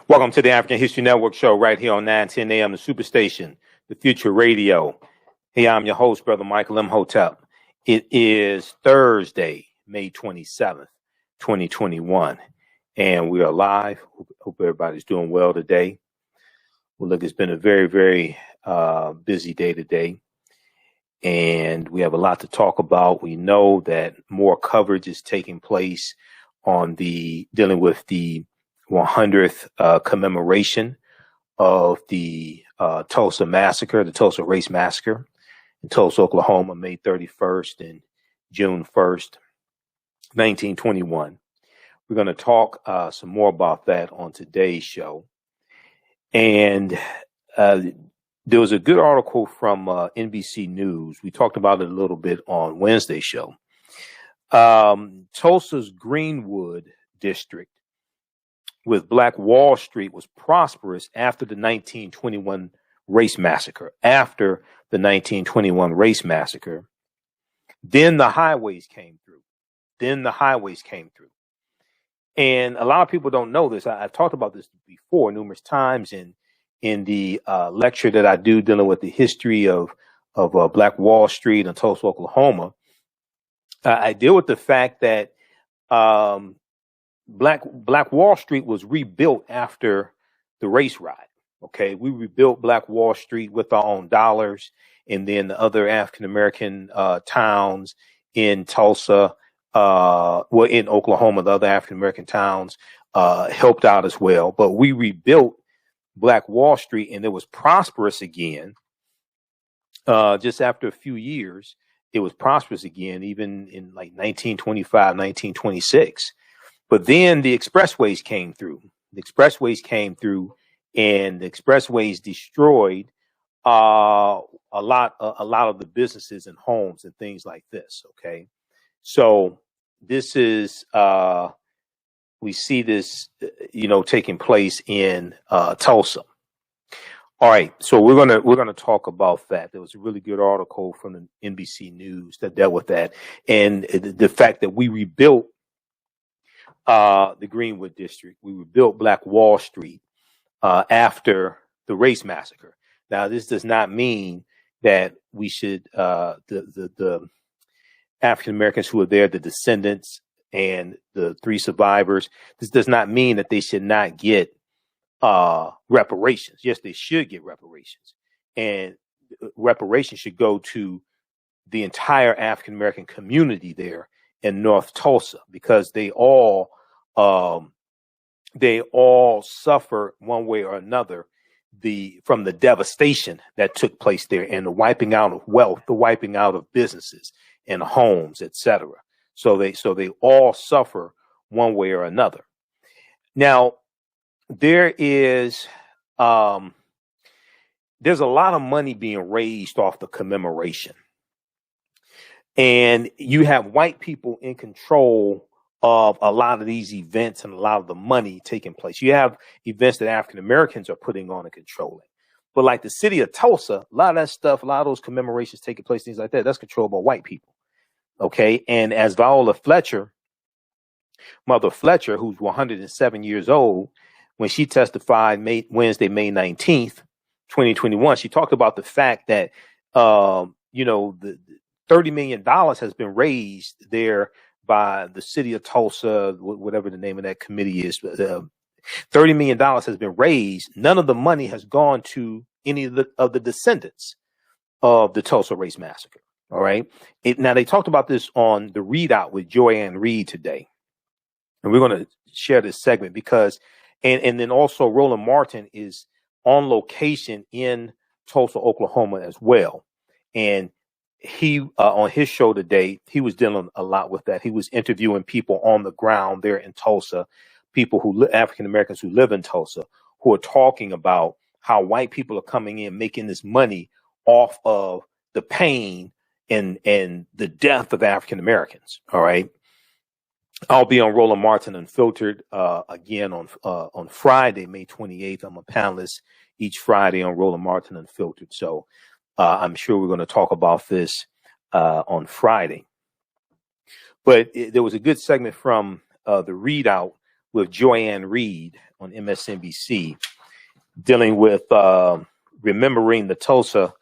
Welcome to the African History Network show right here on 910 AM, the Superstation, the Future Radio. Hey, I'm your host, Brother Michael Imhotep. It is Thursday, May 27th, 2021, and we are live. Hope everybody's doing well today. Well, look, it's been a very, very busy day today, and we have a lot to talk about. We know that more coverage is taking place on dealing with the 100th commemoration of the Tulsa Massacre, the Tulsa Race Massacre in Tulsa, Oklahoma, May 31st and June 1st, 1921. We're going to talk some more about that on today's show. And there was a good article from NBC News. We talked about it a little bit on Wednesday's show. Tulsa's Greenwood district with Black Wall Street was prosperous after the 1921 race massacre. After the 1921 race massacre, then the highways came through. And a lot of people don't know this. I've talked about this before numerous times in the lecture that I do dealing with the history of Black Wall Street in Tulsa, Oklahoma. I deal with the fact that Black Wall Street was rebuilt after the race riot. Okay, we rebuilt Black Wall Street with our own dollars, and then the other African American towns in Tulsa, in Oklahoma, the other African American towns helped out as well. But we rebuilt Black Wall Street, and it was prosperous again. Just after a few years, it was prosperous again, even in like 1925, 1926. But then the expressways came through. And the expressways destroyed a lot of the businesses and homes and things like this. Okay, so this is we see this, taking place in Tulsa. All right, so we're gonna talk about that. There was a really good article from the NBC News that dealt with that, and the fact that we rebuilt the Greenwood district. We rebuilt Black Wall Street after the race massacre. Now, this does not mean that we should the African Americans who are there, the descendants and the three survivors. This does not mean that they should not get reparations. Yes, they should get reparations, and reparations should go to the entire African American community there in North Tulsa, because they all suffer one way or another from the devastation that took place there, and the wiping out of wealth, the wiping out of businesses and homes, etc. So they all suffer one way or another. Now, there's a lot of money being raised off the commemoration. And you have white people in control of a lot of these events and a lot of the money taking place. You have events that African Americans are putting on and controlling. But like the city of Tulsa, a lot of that stuff, a lot of those commemorations taking place, things like that, that's controlled by white people. Okay. And as Viola Fletcher, Mother Fletcher, who's 107 years old, when she testified Wednesday, May 19th, 2021, she talked about the fact that, the $30 million has been raised there by the city of Tulsa, whatever the name of that committee is. $30 million has been raised. None of the money has gone to any of the descendants of the Tulsa Race Massacre. All right. Now, they talked about this on the Readout with Joanne Reed today. And we're going to share this segment because, and then also Roland Martin is on location in Tulsa, Oklahoma as well. And he, on his show today, he was dealing a lot with that. He was interviewing people on the ground there in Tulsa, people African Americans who live in Tulsa, who are talking about how white people are coming in, making this money off of the pain and the death of African Americans. All right. I'll be on Roland Martin Unfiltered again on Friday, May 28th. I'm a panelist each Friday on Roland Martin Unfiltered. So I'm sure we're going to talk about this on Friday. But there was a good segment from the Readout with Joanne Reed on MSNBC, dealing with remembering the Tulsa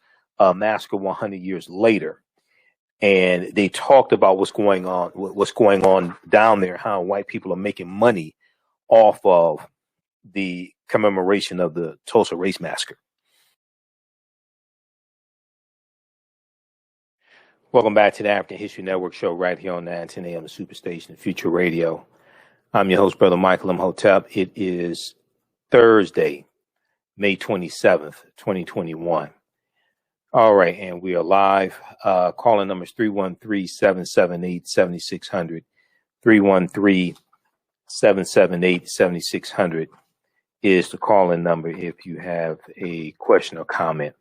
massacre 100 years later. And they talked about what's going on down there, how white people are making money off of the commemoration of the Tulsa race massacre. Welcome back to the African History Network show right here on 910 AM, the Superstation, Future Radio. I'm your host, Brother Michael Imhotep. It is Thursday, May 27th, 2021. All right, and we are live. Calling numbers 313-778-7600, 313-778-7600 is the call-in number if you have a question or comment.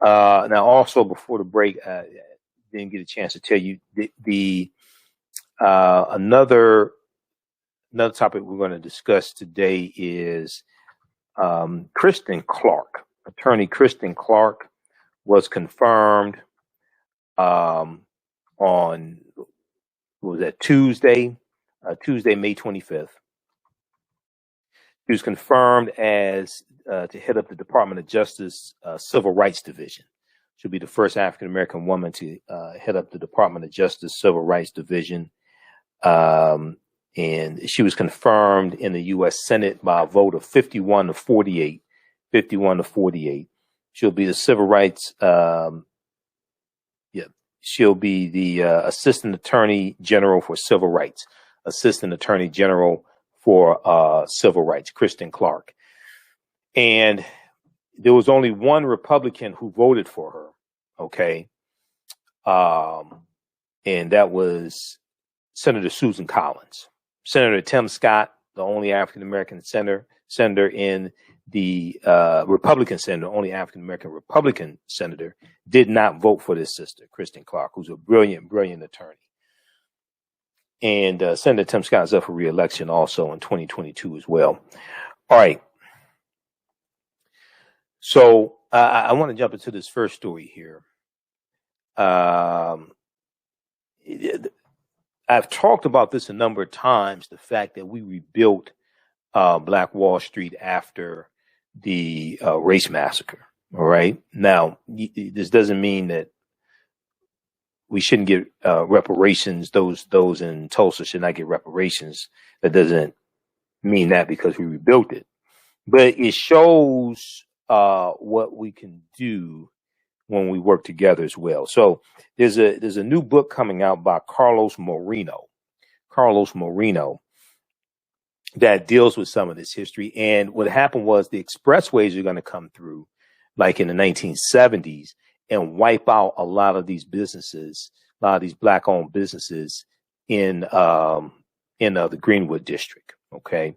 Now, also before the break, didn't get a chance to tell you another topic we're going to discuss today is Kristen Clarke. Attorney Kristen Clarke was confirmed on Tuesday, May 25th. She was confirmed as to head up the Department of Justice Civil Rights Division. She'll be the first African-American woman to head up the Department of Justice Civil Rights Division. And she was confirmed in the U.S. Senate by a vote of 51 to 48. She'll be the civil rights. She'll be the Assistant Attorney General for Civil Rights. Assistant Attorney General for Civil Rights, Kristen Clarke. And there was only one Republican who voted for her. Okay. And that was Senator Susan Collins. Senator Tim Scott, the only African-American senator in the Republican senator, only African-American Republican senator, did not vote for this sister, Kristen Clarke, who's a brilliant attorney. And Senator Tim Scott is up for re-election also in 2022 as well. All right. So I want to jump into this first story here. I've talked about this a number of times, the fact that we rebuilt Black Wall Street after the race massacre. All right. Now, this doesn't mean that we shouldn't get reparations. Those in Tulsa should not get reparations. That doesn't mean that because we rebuilt it. But it shows what we can do when we work together as well. So there's a new book coming out by Carlos Moreno, that deals with some of this history. And what happened was the expressways are going to come through like in the 1970s and wipe out a lot of these businesses, a lot of these black owned businesses in the Greenwood district. Okay.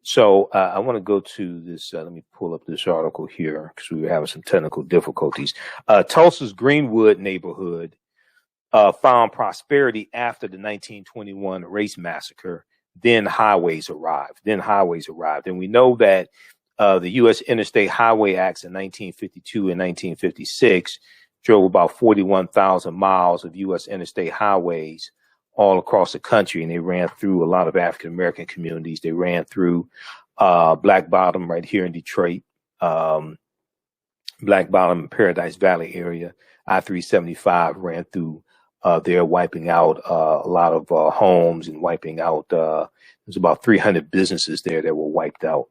So I want to go to this. Let me pull up this article here because we were having some technical difficulties. Tulsa's Greenwood neighborhood found prosperity after the 1921 race massacre. Then highways arrived. And we know that the U.S. Interstate Highway Acts in 1952 and 1956 drove about 41,000 miles of U.S. interstate highways all across the country, and they ran through a lot of African-American communities. They ran through Black Bottom right here in Detroit, Black Bottom, Paradise Valley area. I-375 ran through there, wiping out a lot of homes and wiping out, there's about 300 businesses there that were wiped out.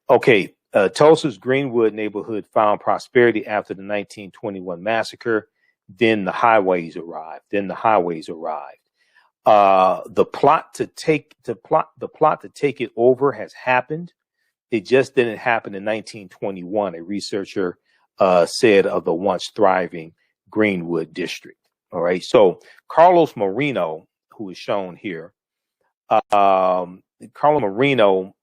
Okay, Tulsa's Greenwood neighborhood found prosperity after the 1921 massacre. Then the highways arrived. The plot to take it over has happened. It just didn't happen in 1921. A researcher said of the once thriving Greenwood district. All right. So Carlos Moreno, who is shown here, Carlos Moreno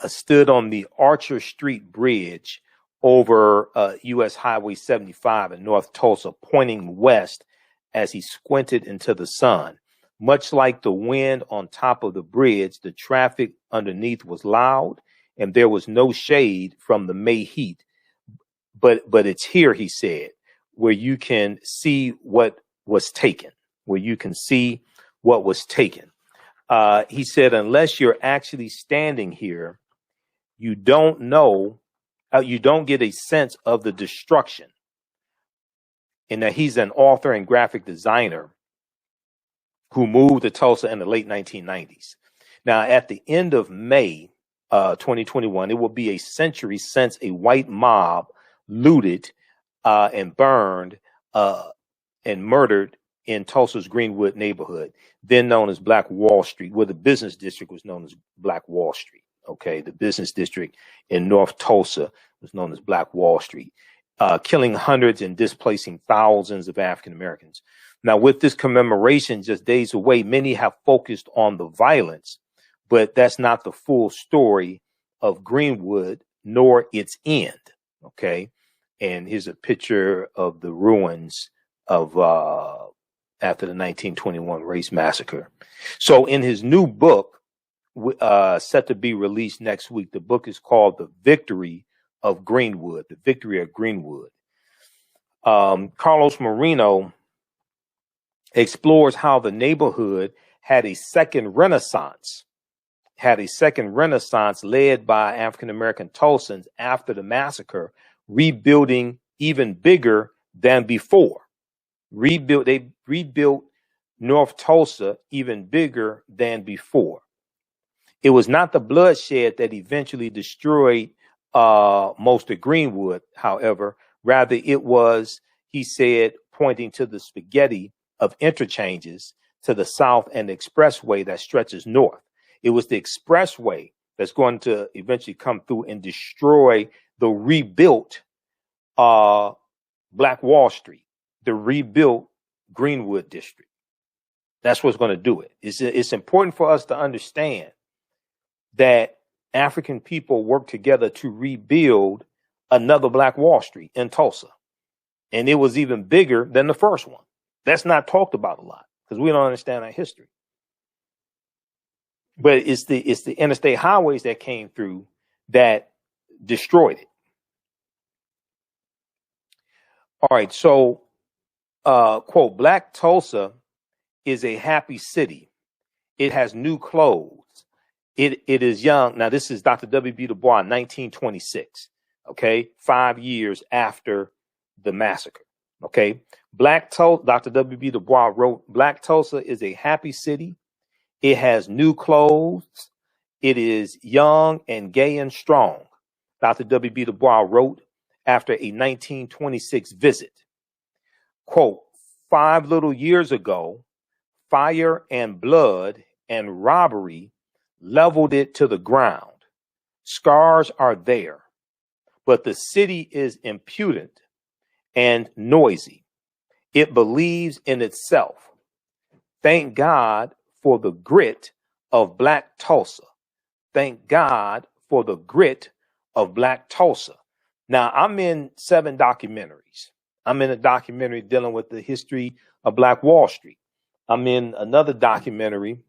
stood on the Archer Street Bridge over U.S. Highway 75 in North Tulsa, pointing west as he squinted into the sun. Much like the wind on top of the bridge, the traffic underneath was loud and there was no shade from the May heat. But it's here, he said, where you can see what was taken, He said, unless you're actually standing here, you don't know, you don't get a sense of the destruction. And that he's an author and graphic designer who moved to Tulsa in the late 1990s. Now, at the end of May 2021, it will be a century since a white mob looted and burned and murdered in Tulsa's Greenwood neighborhood, then known as Black Wall Street, where the business district was known as Black Wall Street. Okay, the business district in North Tulsa was known as Black Wall Street, killing hundreds and displacing thousands of African Americans. Now, with this commemoration just days away, many have focused on the violence, but that's not the full story of Greenwood nor its end. Okay, and here's a picture of the ruins of after the 1921 race massacre. So in his new book, set to be released next week, the book is called The Victory of Greenwood, The Victory of Greenwood. Carlos Marino explores how the neighborhood had a second renaissance led by African-American Tulsans after the massacre, rebuilding even bigger than before. They rebuilt North Tulsa even bigger than before. It was not the bloodshed that eventually destroyed most of Greenwood, however. Rather, it was, he said, pointing to the spaghetti of interchanges to the south and the expressway that stretches north. It was the expressway that's going to eventually come through and destroy the rebuilt Black Wall Street, the rebuilt Greenwood district. That's what's going to do it. It's important for us to understand that African people worked together to rebuild another Black Wall Street in Tulsa. And it was even bigger than the first one. That's not talked about a lot because we don't understand our history. But it's the interstate highways that came through that destroyed it. All right, so quote, Black Tulsa is a happy city. It has new clothes. It is young. Now, this is Dr. W.B. Du Bois, 1926. Okay, 5 years after the massacre. Okay, Dr. W.B. Du Bois wrote, Black Tulsa is a happy city. It has new clothes. It is young and gay and strong. Dr. W.B. Du Bois wrote after a 1926 visit. Quote, 5 little years ago, fire and blood and robbery leveled it to the ground. Scars are there, but the city is impudent and noisy. It believes in itself. Thank God for the grit of Black Tulsa. Thank God for the grit of Black Tulsa. Now, I'm in 7 documentaries. I'm in a documentary dealing with the history of Black Wall Street. I'm in another documentary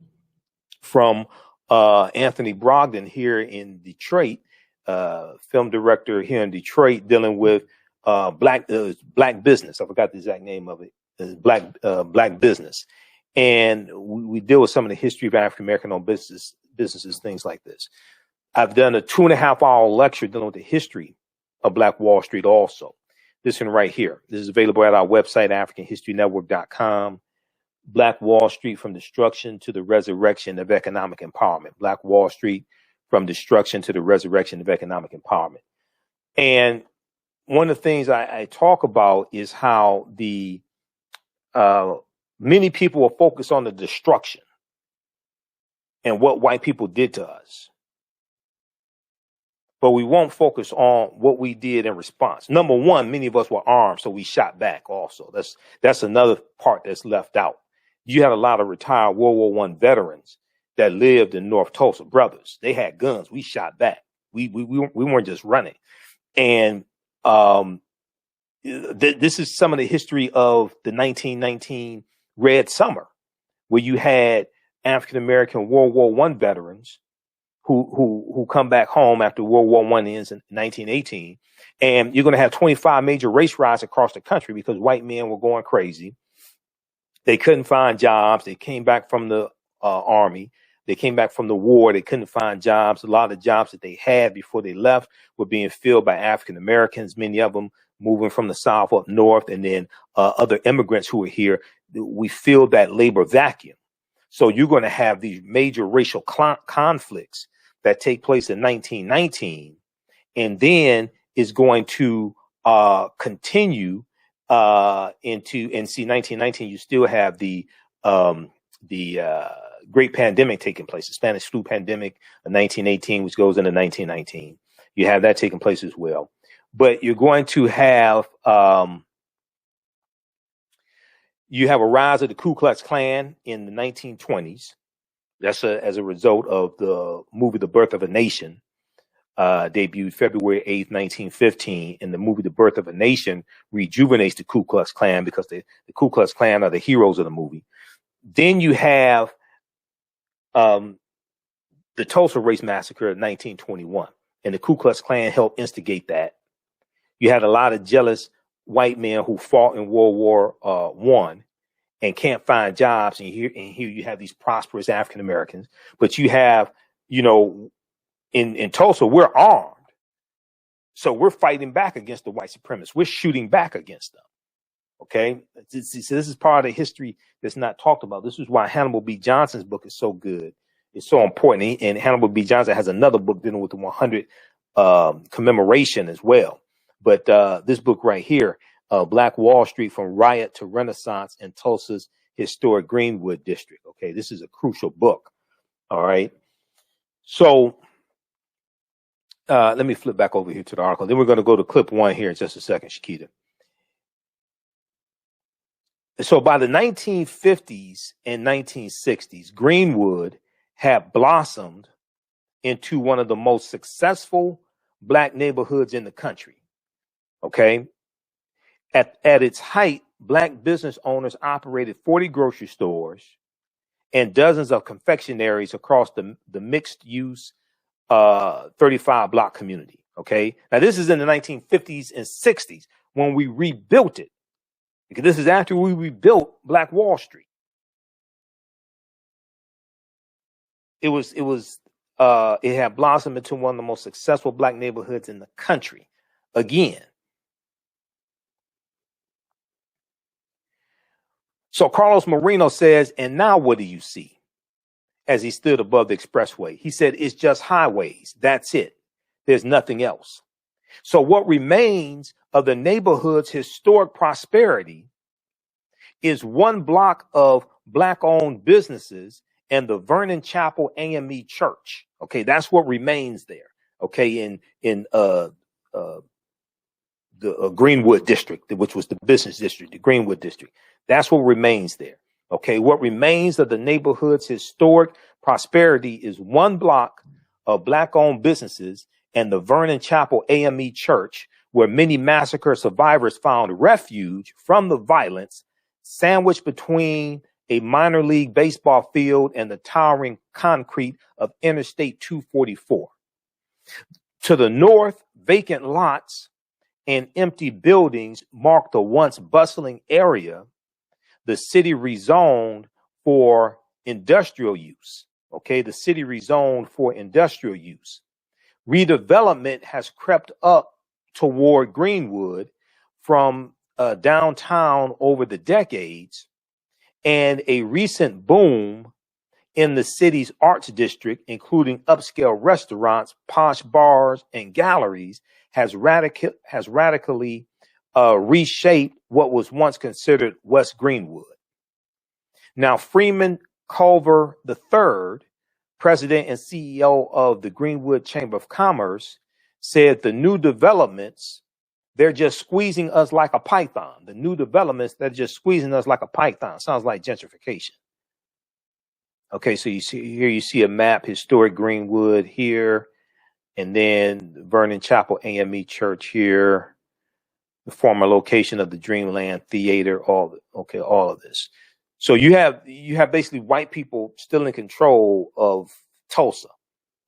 from Anthony Brogdon here in Detroit, film director here in Detroit, dealing with black business. I forgot the exact name of it. Black business, and we deal with some of the history of African American owned businesses, things like this. I've done a 2.5-hour lecture dealing with the history of Black Wall Street. Also, this one right here. This is available at our website, AfricanHistoryNetwork.com. Black Wall Street, from destruction to the resurrection of economic empowerment. Black Wall Street, from destruction to the resurrection of economic empowerment. And one of the things I talk about is how the many people will focus on the destruction and what white people did to us, but we won't focus on what we did in response. Number one, many of us were armed, so we shot back. Also, that's another part that's left out. You had a lot of retired World War I veterans that lived in North Tulsa. Brothers, they had guns. We shot back. We weren't just running. And this is some of the history of the 1919 Red Summer, where you had African American World War I veterans who come back home after World War I ends in 1918, and you're going to have 25 major race riots across the country because white men were going crazy. They couldn't find jobs. They came back from the army. They came back from the war. They couldn't find jobs. A lot of the jobs that they had before they left were being filled by African Americans, many of them moving from the South up north, and then other immigrants who were here. We filled that labor vacuum. So you're going to have these major racial conflicts that take place in 1919, and then is going to continue into, and see, 1919, you still have the great pandemic taking place, the Spanish flu pandemic of 1918, which goes into 1919. You have that taking place as well. But you're going to have you have a rise of the Ku Klux Klan in the 1920s. That's as a result of the movie The Birth of a Nation, debuted February 8th, 1915. And the movie The Birth of a Nation rejuvenates the Ku Klux Klan because the Ku Klux Klan are the heroes of the movie. Then you have the Tulsa Race Massacre of 1921, and the Ku Klux Klan helped instigate that. You had a lot of jealous white men who fought in World War I and can't find jobs, and here you have these prosperous African Americans. But you have, in Tulsa, we're armed, so we're fighting back against the white supremacists. We're shooting back against them. Okay, so this is part of the history that's not talked about. This is why Hannibal B. Johnson's book is so good. It's so important. And Hannibal B. Johnson has another book dealing with the 100 commemoration as well. But this book right here, Black Wall Street from Riot to Renaissance in Tulsa's historic Greenwood district. Okay, this is a crucial book. All right. So let me flip back over here to the article. Then we're going to go to clip one here in just a second, Shakita. So by the 1950s and 1960s, Greenwood had blossomed into one of the most successful Black neighborhoods in the country. Okay. At its height, Black business owners operated 40 grocery stores and dozens of confectionaries across the mixed use 35 block community. Okay. Now this is in the 1950s and 60s when we rebuilt it. Because this is after we rebuilt Black Wall Street. It had blossomed into one of the most successful Black neighborhoods in the country. Again. So Carlos Moreno says, and now what do you see? As he stood above the expressway, he said, it's just highways. That's it. There's nothing else. So what remains of the neighborhood's historic prosperity is one block of Black-owned businesses and the Vernon Chapel AME Church. Okay, that's what remains there. Okay, in the Greenwood district, which was the business district, the Greenwood district. That's what remains there. Okay, what remains of the neighborhood's historic prosperity is one block of Black-owned businesses and the Vernon Chapel AME Church, where many massacre survivors found refuge from the violence, sandwiched between a minor league baseball field and the towering concrete of Interstate 244. To the north, vacant lots and empty buildings mark the once bustling area the city rezoned for industrial use. Okay, the city rezoned for industrial use. Redevelopment has crept up toward Greenwood from downtown over the decades, and a recent boom in the city's arts district, including upscale restaurants, posh bars, and galleries, has radically reshaped what was once considered West Greenwood. Now, Freeman Culver III, president and CEO of the Greenwood Chamber of Commerce, said the new developments, they're just squeezing us like a python. The new developments, they're just squeezing us like a python. Sounds like gentrification. Okay, so you see a map, historic Greenwood here, and then Vernon Chapel AME Church here, the former location of the Dreamland Theater, all of this. So you have basically white people still in control of Tulsa,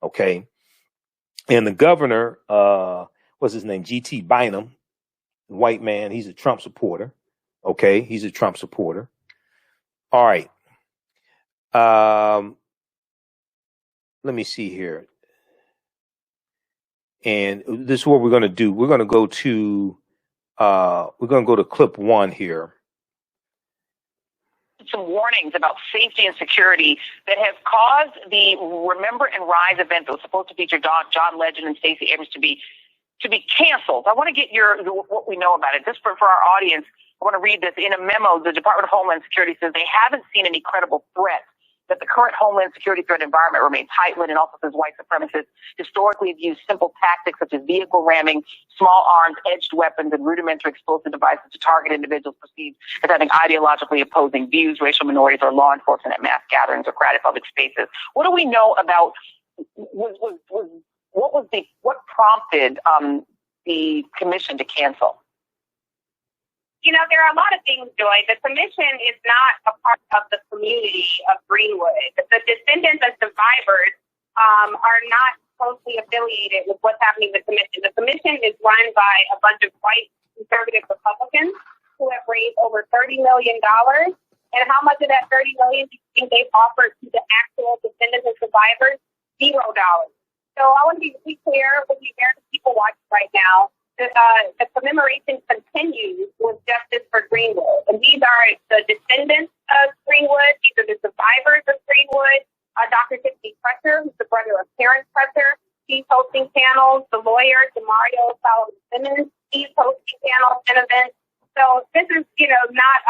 okay? And the governor, what's his name? G.T. Bynum, white man, he's a Trump supporter, okay? He's a Trump supporter. All right. let me see here. And this is what we're going to do. We're going to go to clip 1 here. Some warnings about safety and security that have caused the Remember and Rise event that was supposed to feature John Legend and Stacey Abrams to be canceled. I want to get what we know about it. Just for our audience, I want to read this. In a memo, the Department of Homeland Security says they haven't seen any credible threats, that the current Homeland Security threat environment remains heightened, and also says white supremacists historically have used simple tactics such as vehicle ramming, small arms, edged weapons, and rudimentary explosive devices to target individuals perceived as having ideologically opposing views, racial minorities, or law enforcement at mass gatherings or crowded public spaces. What do we know about what prompted the commission to cancel? You know, there are a lot of things, Joy. The commission is not a part of the community of Greenwood. The descendants and survivors are not closely affiliated with what's happening in the commission. The commission is run by a bunch of white conservative Republicans who have raised over $30 million. And how much of that $30 million do you think they've offered to the actual descendants and survivors? $0. So I want to be clear with the American people watching right now. The commemoration continues with Justice for Greenwood. And these are the descendants of Greenwood. These are the survivors of Greenwood. Dr. Tiffany Presser, who's the brother of Terrence Presser, he's hosting panels. The lawyer, Demario Solomon Simmons, he's hosting panels and events. So this is, not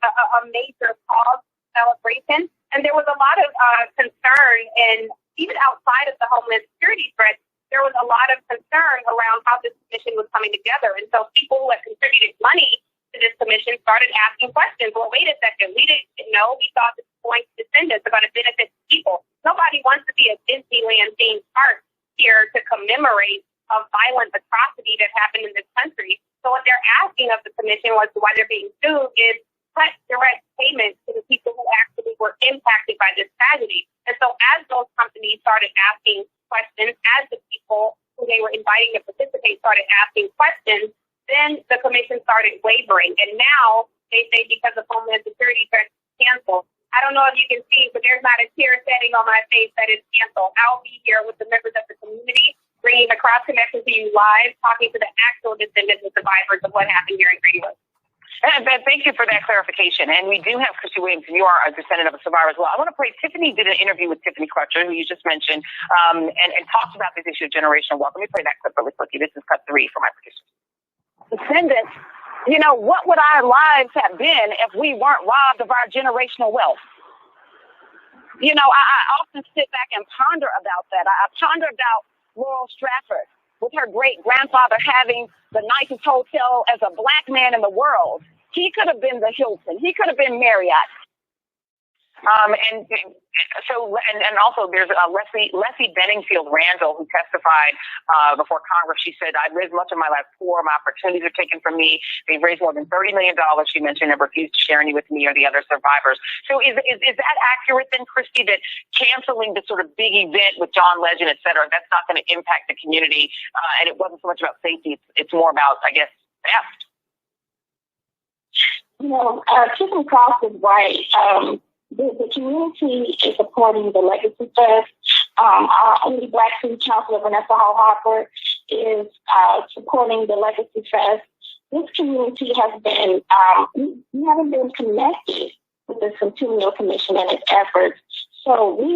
a major cause celebration. And there was a lot of concern, and even outside of the Homeland Security threat, there was a lot of concern around how this commission was coming together. And so people who had contributed money to this commission started asking questions. Well, wait a second. We didn't know. We thought this was going to send us about a benefit to people. Nobody wants to be a Disneyland themed park here to commemorate a violent atrocity that happened in this country. So what they're asking of the commission was why they're being sued is cut direct payments to the people who actually were impacted by this tragedy. And so as those companies started asking questions, as the people who they were inviting to participate started asking questions, then the commission started wavering. And now they say because of Homeland Security threats canceled. I don't know if you can see, but there's not a tear setting on my face that is canceled. I'll be here with the members of the community, bringing the cross connection to you live, talking to the actual descendants and survivors of what happened here in Greenwood. And thank you for that clarification. And we do have Christy Williams, and you are a descendant of a survivor as well. I want to play. Tiffany did an interview with Tiffany Clarke, who you just mentioned, and talked about this issue of generational wealth. Let me play that clip really quickly. This is cut 3 for my producers. Descendants, what would our lives have been if we weren't robbed of our generational wealth? I often sit back and ponder about that. I ponder about Laurel Stratford, with her great-grandfather having the nicest hotel as a black man in the world. He could have been the Hilton. He could have been Marriott. And also there's Leslie Benningfield Randall, who testified before Congress. She said, I've lived much of my life poor. My opportunities are taken from me. They've raised more than $30 million, she mentioned, and refused to share any with me or the other survivors. So is that accurate then, Christy, that canceling this sort of big event with John Legend, et cetera, that's not going to impact the community? And it wasn't so much about safety. It's more about, I guess, theft. Kristen Clarke is right. The community is supporting the Legacy Fest. Our only Black City Councilor, Vanessa Hall Harper, is supporting the Legacy Fest. This community has been, we haven't been connected with the Centennial Commission and its efforts. So we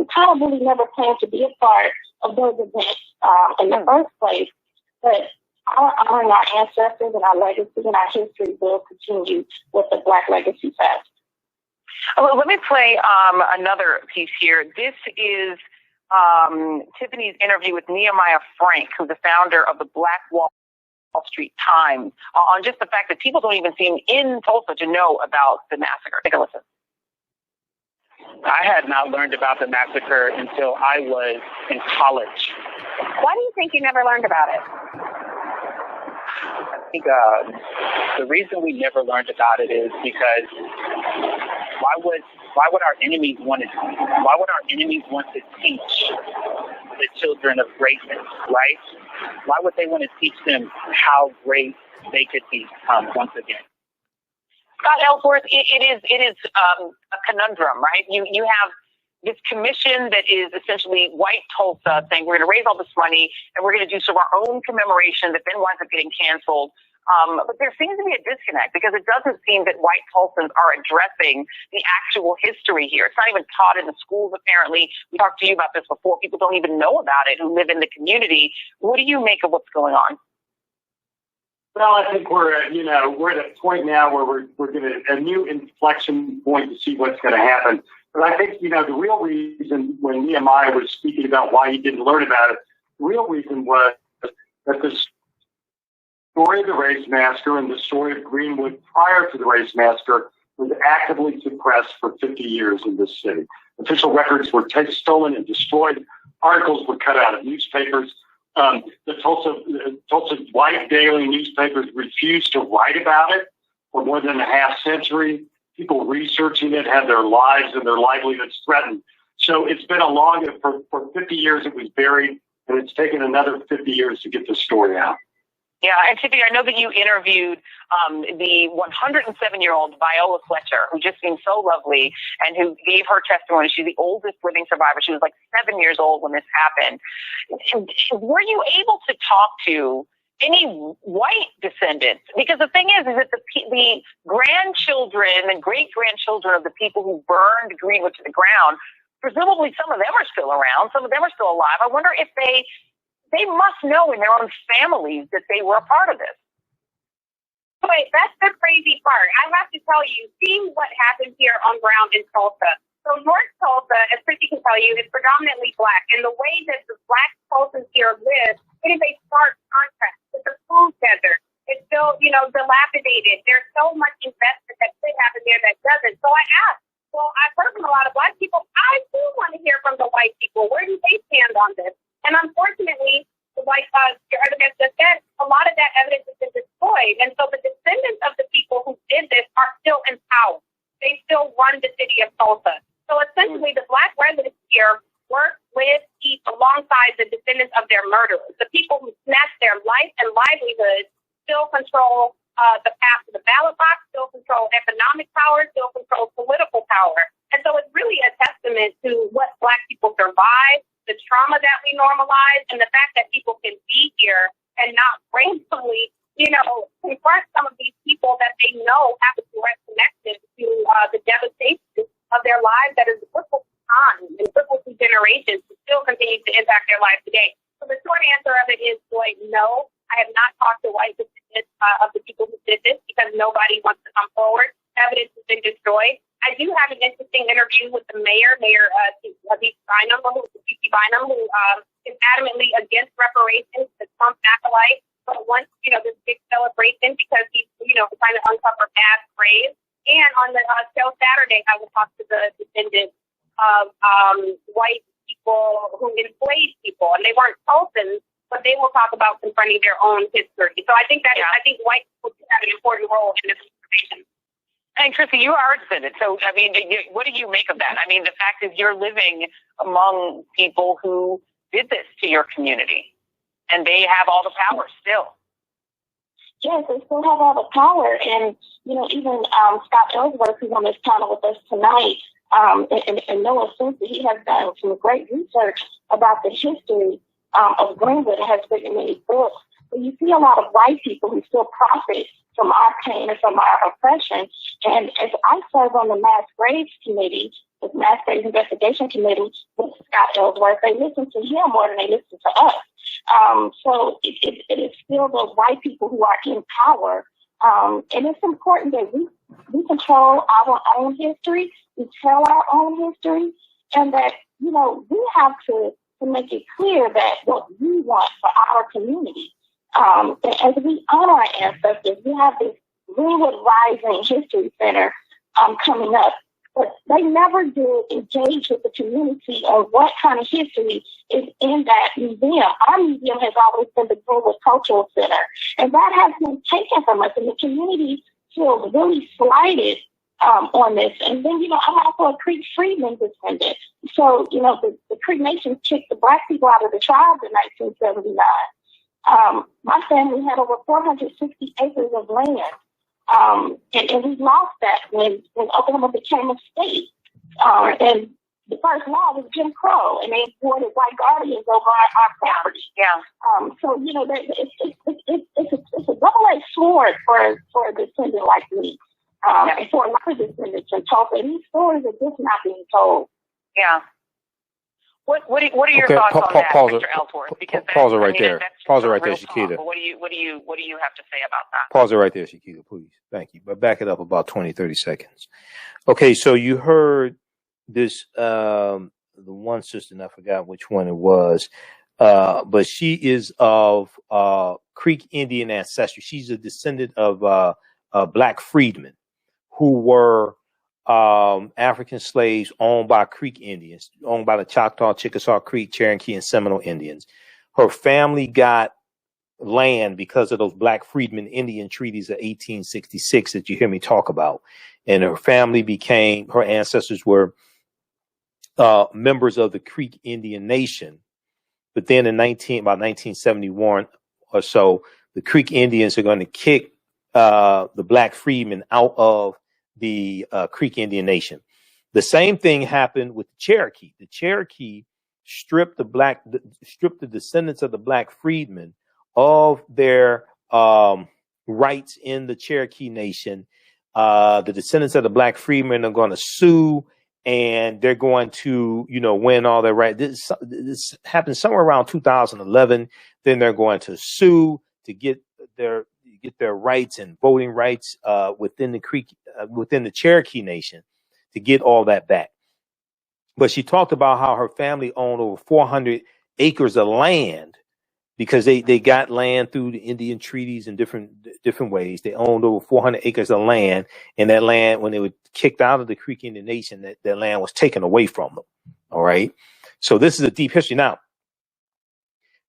probably never planned to be a part of those events in the first place. But our honoring our ancestors and our legacy and our history will continue with the Black Legacy Fest. Well, let me play another piece here. This is Tiffany's interview with Nehemiah Frank, who's the founder of the Black Wall Street Times, on just the fact that people don't even seem in Tulsa to know about the massacre. Take a listen. I had not learned about the massacre until I was in college. Why do you think you never learned about it? I think the reason we never learned about it is because why would our enemies want to teach the children of greatness, right? Why would they want to teach them how great they could become once again? Scott Ellsworth, it is a conundrum, right? You have this commission that is essentially white Tulsa saying we're going to raise all this money and we're going to do sort of our own commemoration that then winds up getting canceled. But there seems to be a disconnect because it doesn't seem that white Tulsans are addressing the actual history here. It's not even taught in the schools, apparently. We talked to you about this before. People don't even know about it who live in the community. What do you make of what's going on? Well, I think we're at a point now where we're going to a new inflection point to see what's going to happen. But I think, the real reason when Nehemiah was speaking about why he didn't learn about it, the real reason was that the story of the race massacre and the story of Greenwood prior to the race massacre was actively suppressed for 50 years in this city. Official records were stolen and destroyed. Articles were cut out of newspapers. The Tulsa white daily newspapers refused to write about it for more than a half century. People researching it had their lives and their livelihoods threatened. So it's been for 50 years it was buried, and it's taken another 50 years to get the story out. Yeah, and Tiffany, I know that you interviewed the 107-year-old Viola Fletcher, who just seemed so lovely and who gave her testimony. She's the oldest living survivor. She was like 7 years old when this happened. Were you able to talk to any white descendants? Because the thing is that the grandchildren and great-grandchildren of the people who burned Greenwood to the ground, presumably some of them are still around, some of them are still alive. I wonder if they must know in their own families that they were a part of this. Wait, that's the crazy part. I have to tell you, seeing what happens here on ground in Tulsa. So North Tulsa, as Christy can tell you, is predominantly Black. And the way that the Black Tulsans here live, it is a stark contrast. It's a food desert. It's still, dilapidated. There's so much investment that could happen there that doesn't. So I asked, I've heard from a lot of Black people. I do want to hear from the white people. Where do they stand on this? And unfortunately, like your other guest just said, a lot of that evidence has been destroyed. And so the descendants of the people who did this are still in power. They still run the city of Tulsa. So essentially, the Black residents here work with, eat alongside the descendants of their murderers. The people who snatched their life and livelihood still control the path to the ballot box, still control economic power, still control political power. And so it's really a testament to what Black people survived, the trauma that we normalize, and the fact that people can be here and not randomly, confront some of these people that they know have a direct connection to the devastation of their lives that is rippled on and rippled through generations to still continue to impact their lives today. So the short answer of it is, no. I have not talked to white descendants of the people who did this because nobody wants to come forward. Evidence has been destroyed. I do have an interesting interview with the Mayor Bynum, who is adamantly against reparations, the Trump acolyte, but wants, this big celebration because he's, trying to uncover mass graves. And on the show Saturday, I will talk to the descendants of white people who enslaved people, and they weren't Tulsans, but they will talk about confronting their own history. So I think I think white people have an important role in this information. And Chrissy, you are a descendant. So, what do you make of that? The fact is you're living among people who did this to your community, and they have all the power still. Yes, they still have all the power. And, even Scott Ellsworth, who's on this panel with us tonight, and Noah Simpson, he has done some great research about the history of Greenwood and has written many books. But you see a lot of white people who still profit from our pain and from our oppression. And as I serve on the Mass Graves Committee, the Mass Graves Investigation Committee with Scott Ellsworth, they listen to him more than they listen to us. So it is still those white people who are in power. And it's important that we control our own history, we tell our own history, and that, we have to make it clear that what we want for our community. And as we honor our ancestors, we have this Greenwood Rising History Center coming up, but they never did engage with the community on what kind of history is in that museum. Our museum has always been the Greenwood Cultural Center, and that has been taken from us, and the community feels really slighted on this. And then, I'm also a Creek Freedmen descendant. So, the Creek Nation kicked the Black people out of the tribes in 1979. My family had over 460 acres of land. And we lost that when Oklahoma became a state. And the first law was Jim Crow, and they appointed white guardians over our property. Yeah. So it's a double-edged sword for a descendant like me, and for a lot of descendants in Tulsa. And these stories are just not being told. Yeah. What are your thoughts on that, Mr. Ellsworth? Because pause it right there. Pause it right there, Shakita. Shakita. What do you have to say about that? Pause it right there, Shakita, please. Thank you. But back it up about 20, 30 seconds. Okay, so you heard this, the one sister, and I forgot which one it was, but she is of Creek Indian ancestry. She's a descendant of Black freedmen who were African slaves owned by Creek Indians, owned by the Choctaw, Chickasaw Creek, Cherokee, and Seminole Indians. Her family got land because of those Black freedmen Indian treaties of 1866 that you hear me talk about. And her family her ancestors were members of the Creek Indian Nation. But then in about 1971 or so, the Creek Indians are going to kick the Black freedmen out of the Creek Indian Nation. The same thing happened with the Cherokee. The Cherokee stripped the descendants of the Black freedmen of their rights in the Cherokee Nation. The descendants of the Black freedmen are going to sue, and they're going to, win all their rights. This happened somewhere around 2011. Then they're going to sue to get their rights and voting rights within the Cherokee Nation to get all that back. But she talked about how her family owned over 400 acres of land because they got land through the Indian treaties in different ways. They owned over 400 acres of land, and that land, when they were kicked out of the Creek Indian Nation, that land was taken away from them. All right. So this is a deep history. Now,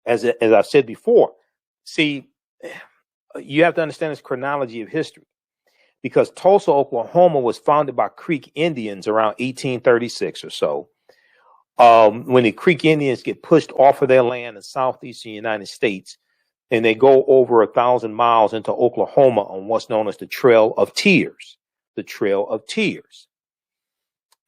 as I've said before, see, you have to understand this chronology of history, because Tulsa, Oklahoma was founded by Creek Indians around 1836 or so. When the Creek Indians get pushed off of their land in southeastern United States, and they go over 1,000 miles into Oklahoma on what's known as the Trail of Tears,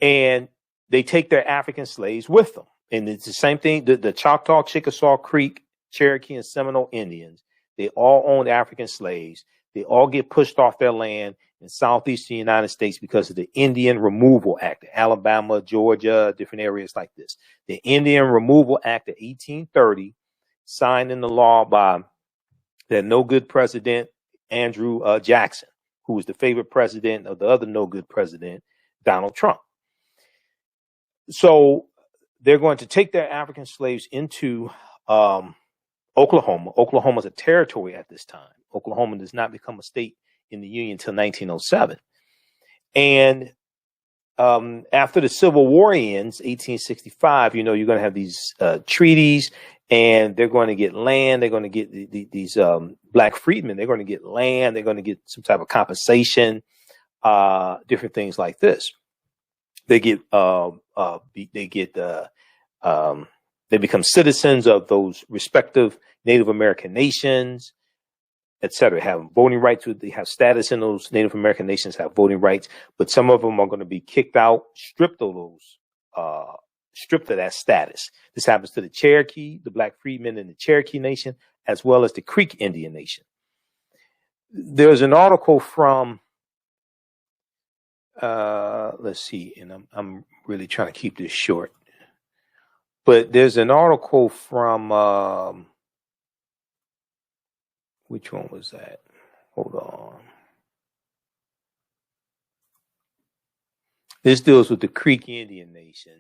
and they take their African slaves with them. And it's the same thing. The Choctaw, Chickasaw Creek, Cherokee, and Seminole Indians, they all owned African slaves. They all get pushed off their land in southeastern United States because of the Indian Removal Act, Alabama, Georgia, different areas like this. The Indian Removal Act of 1830, signed into law by that no good president, Andrew Jackson, who was the favorite president of the other no good president, Donald Trump. So they're going to take their African slaves into Oklahoma. Oklahoma is a territory at this time. Oklahoma does not become a state in the Union until 1907. And after the Civil War ends, 1865, you're going to have these treaties, and they're going to get land. They're going to get these Black freedmen. They're going to get land. They're going to get some type of compensation, different things like this. They become citizens of those respective Native American nations, etc. Have voting rights. They have status in those Native American nations, have voting rights, but some of them are going to be kicked out, stripped of that status. This happens to the Cherokee, the Black freedmen in the Cherokee Nation, as well as the Creek Indian Nation. There's an article from, let's see, and I'm really trying to keep this short, but there's an article from, which one was that? Hold on. This deals with the Creek Indian Nation.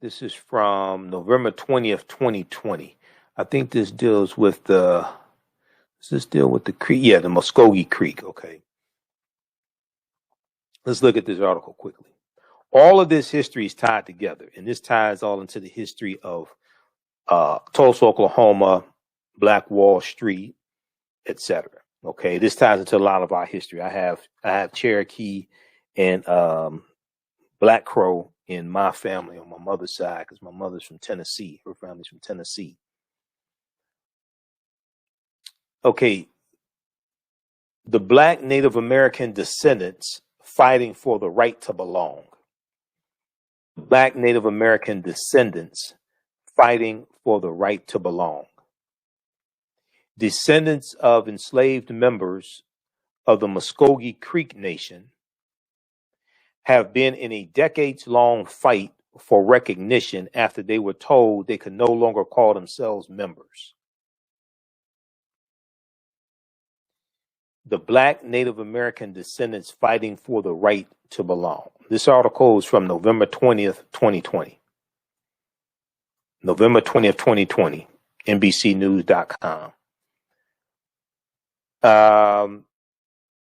This is from November 20th, 2020. I think this deals with does this deal with the Creek? Yeah, the Muskogee Creek. Okay. Let's look at this article quickly. All of this history is tied together, and this ties all into the history of Tulsa, Oklahoma, Black Wall Street, etc. Okay, this ties into a lot of our history. I have Cherokee and Black Crow in my family on my mother's side, because my mother's from Tennessee. Her family's from Tennessee. Okay, The Black Native American descendants fighting for the right to belong. Black Native American descendants fighting for the right to belong. Descendants of enslaved members of the Muskogee Creek Nation have been in a decades-long fight for recognition after they were told they could no longer call themselves members. The Black Native American descendants fighting for the right to belong. This article is from November 20th, 2020. November 20th, 2020, NBCnews.com.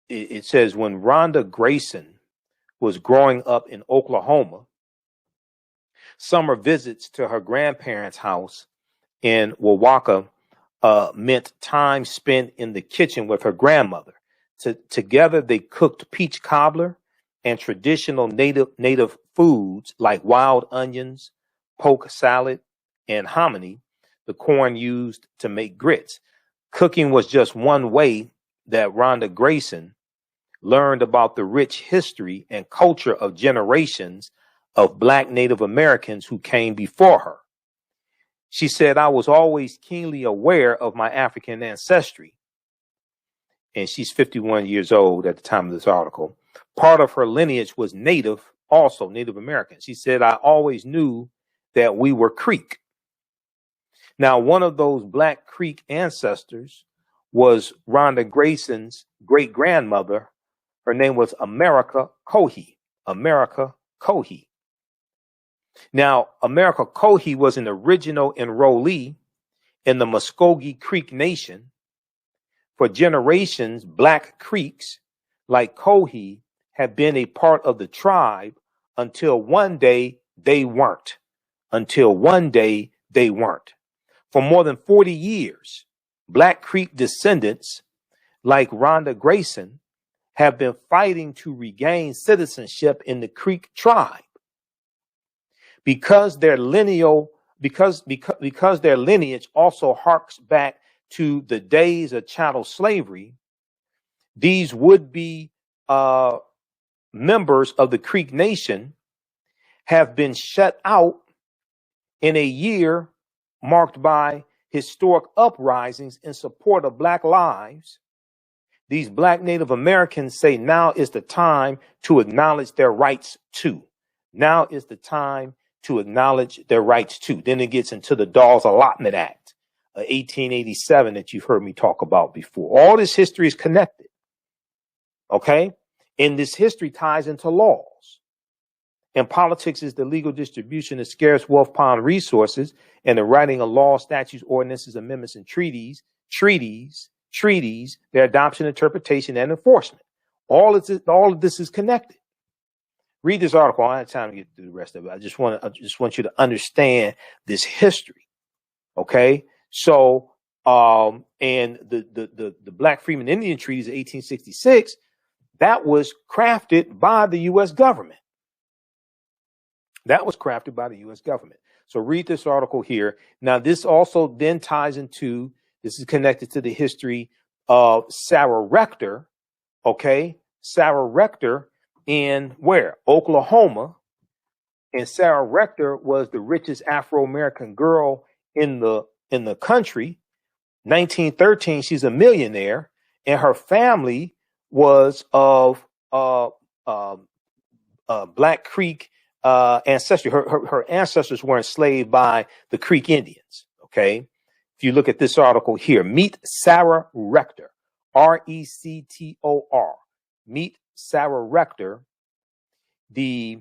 It says, when Rhonda Grayson was growing up in Oklahoma, summer visits to her grandparents' house in Wawaka meant time spent in the kitchen with her grandmother. Together, they cooked peach cobbler and traditional native foods like wild onions, poke salad, and hominy, the corn used to make grits. Cooking was just one way that Rhonda Grayson learned about the rich history and culture of generations of Black Native Americans who came before her. She said, I was always keenly aware of my African ancestry. And she's 51 years old at the time of this article. Part of her lineage was Native, also Native American. She said, I always knew that we were Creek. Now, one of those Black Creek ancestors was Rhonda Grayson's great-grandmother. Her name was America Cohee. America Cohee. Now, America Cohee was an original enrollee in the Muskogee Creek Nation. For generations, Black Creeks like Cohee have been a part of the tribe until one day they weren't. Until one day they weren't. For more than 40 years, Black Creek descendants like Rhonda Grayson have been fighting to regain citizenship in the Creek tribe. Because their lineage also harks back to the days of chattel slavery, these would-be members of the Creek Nation have been shut out in a year marked by historic uprisings in support of Black lives. These Black Native Americans say now is the time to acknowledge their rights too. Now is the time to acknowledge their rights too. Then it gets into the Dawes Allotment Act, 1887, that you've heard me talk about before. All this history is connected. Okay? And this history ties into laws. And politics is the legal distribution of scarce wealth upon resources and the writing of laws, statutes, ordinances, amendments, and treaties, their adoption, interpretation, and enforcement. All of this is connected. Read this article. I don't have time to get through the rest of it. I just want you to understand this history. Okay? So, and the Black Freedmen Indian Treaties of 1866, that was crafted by the U.S. government. That was crafted by the U.S. government. So read this article here. Now, this also then ties into, this is connected to the history of Sarah Rector. Okay? Sarah Rector in where? Oklahoma. And Sarah Rector was the richest Afro-American girl in the country. 1913, she's a millionaire, and her family was of Black Creek ancestry. Her ancestors were enslaved by the Creek Indians. Okay, if you look at this article here, meet Sarah Rector, R-E-C-T-O-R. Meet Sarah Rector, the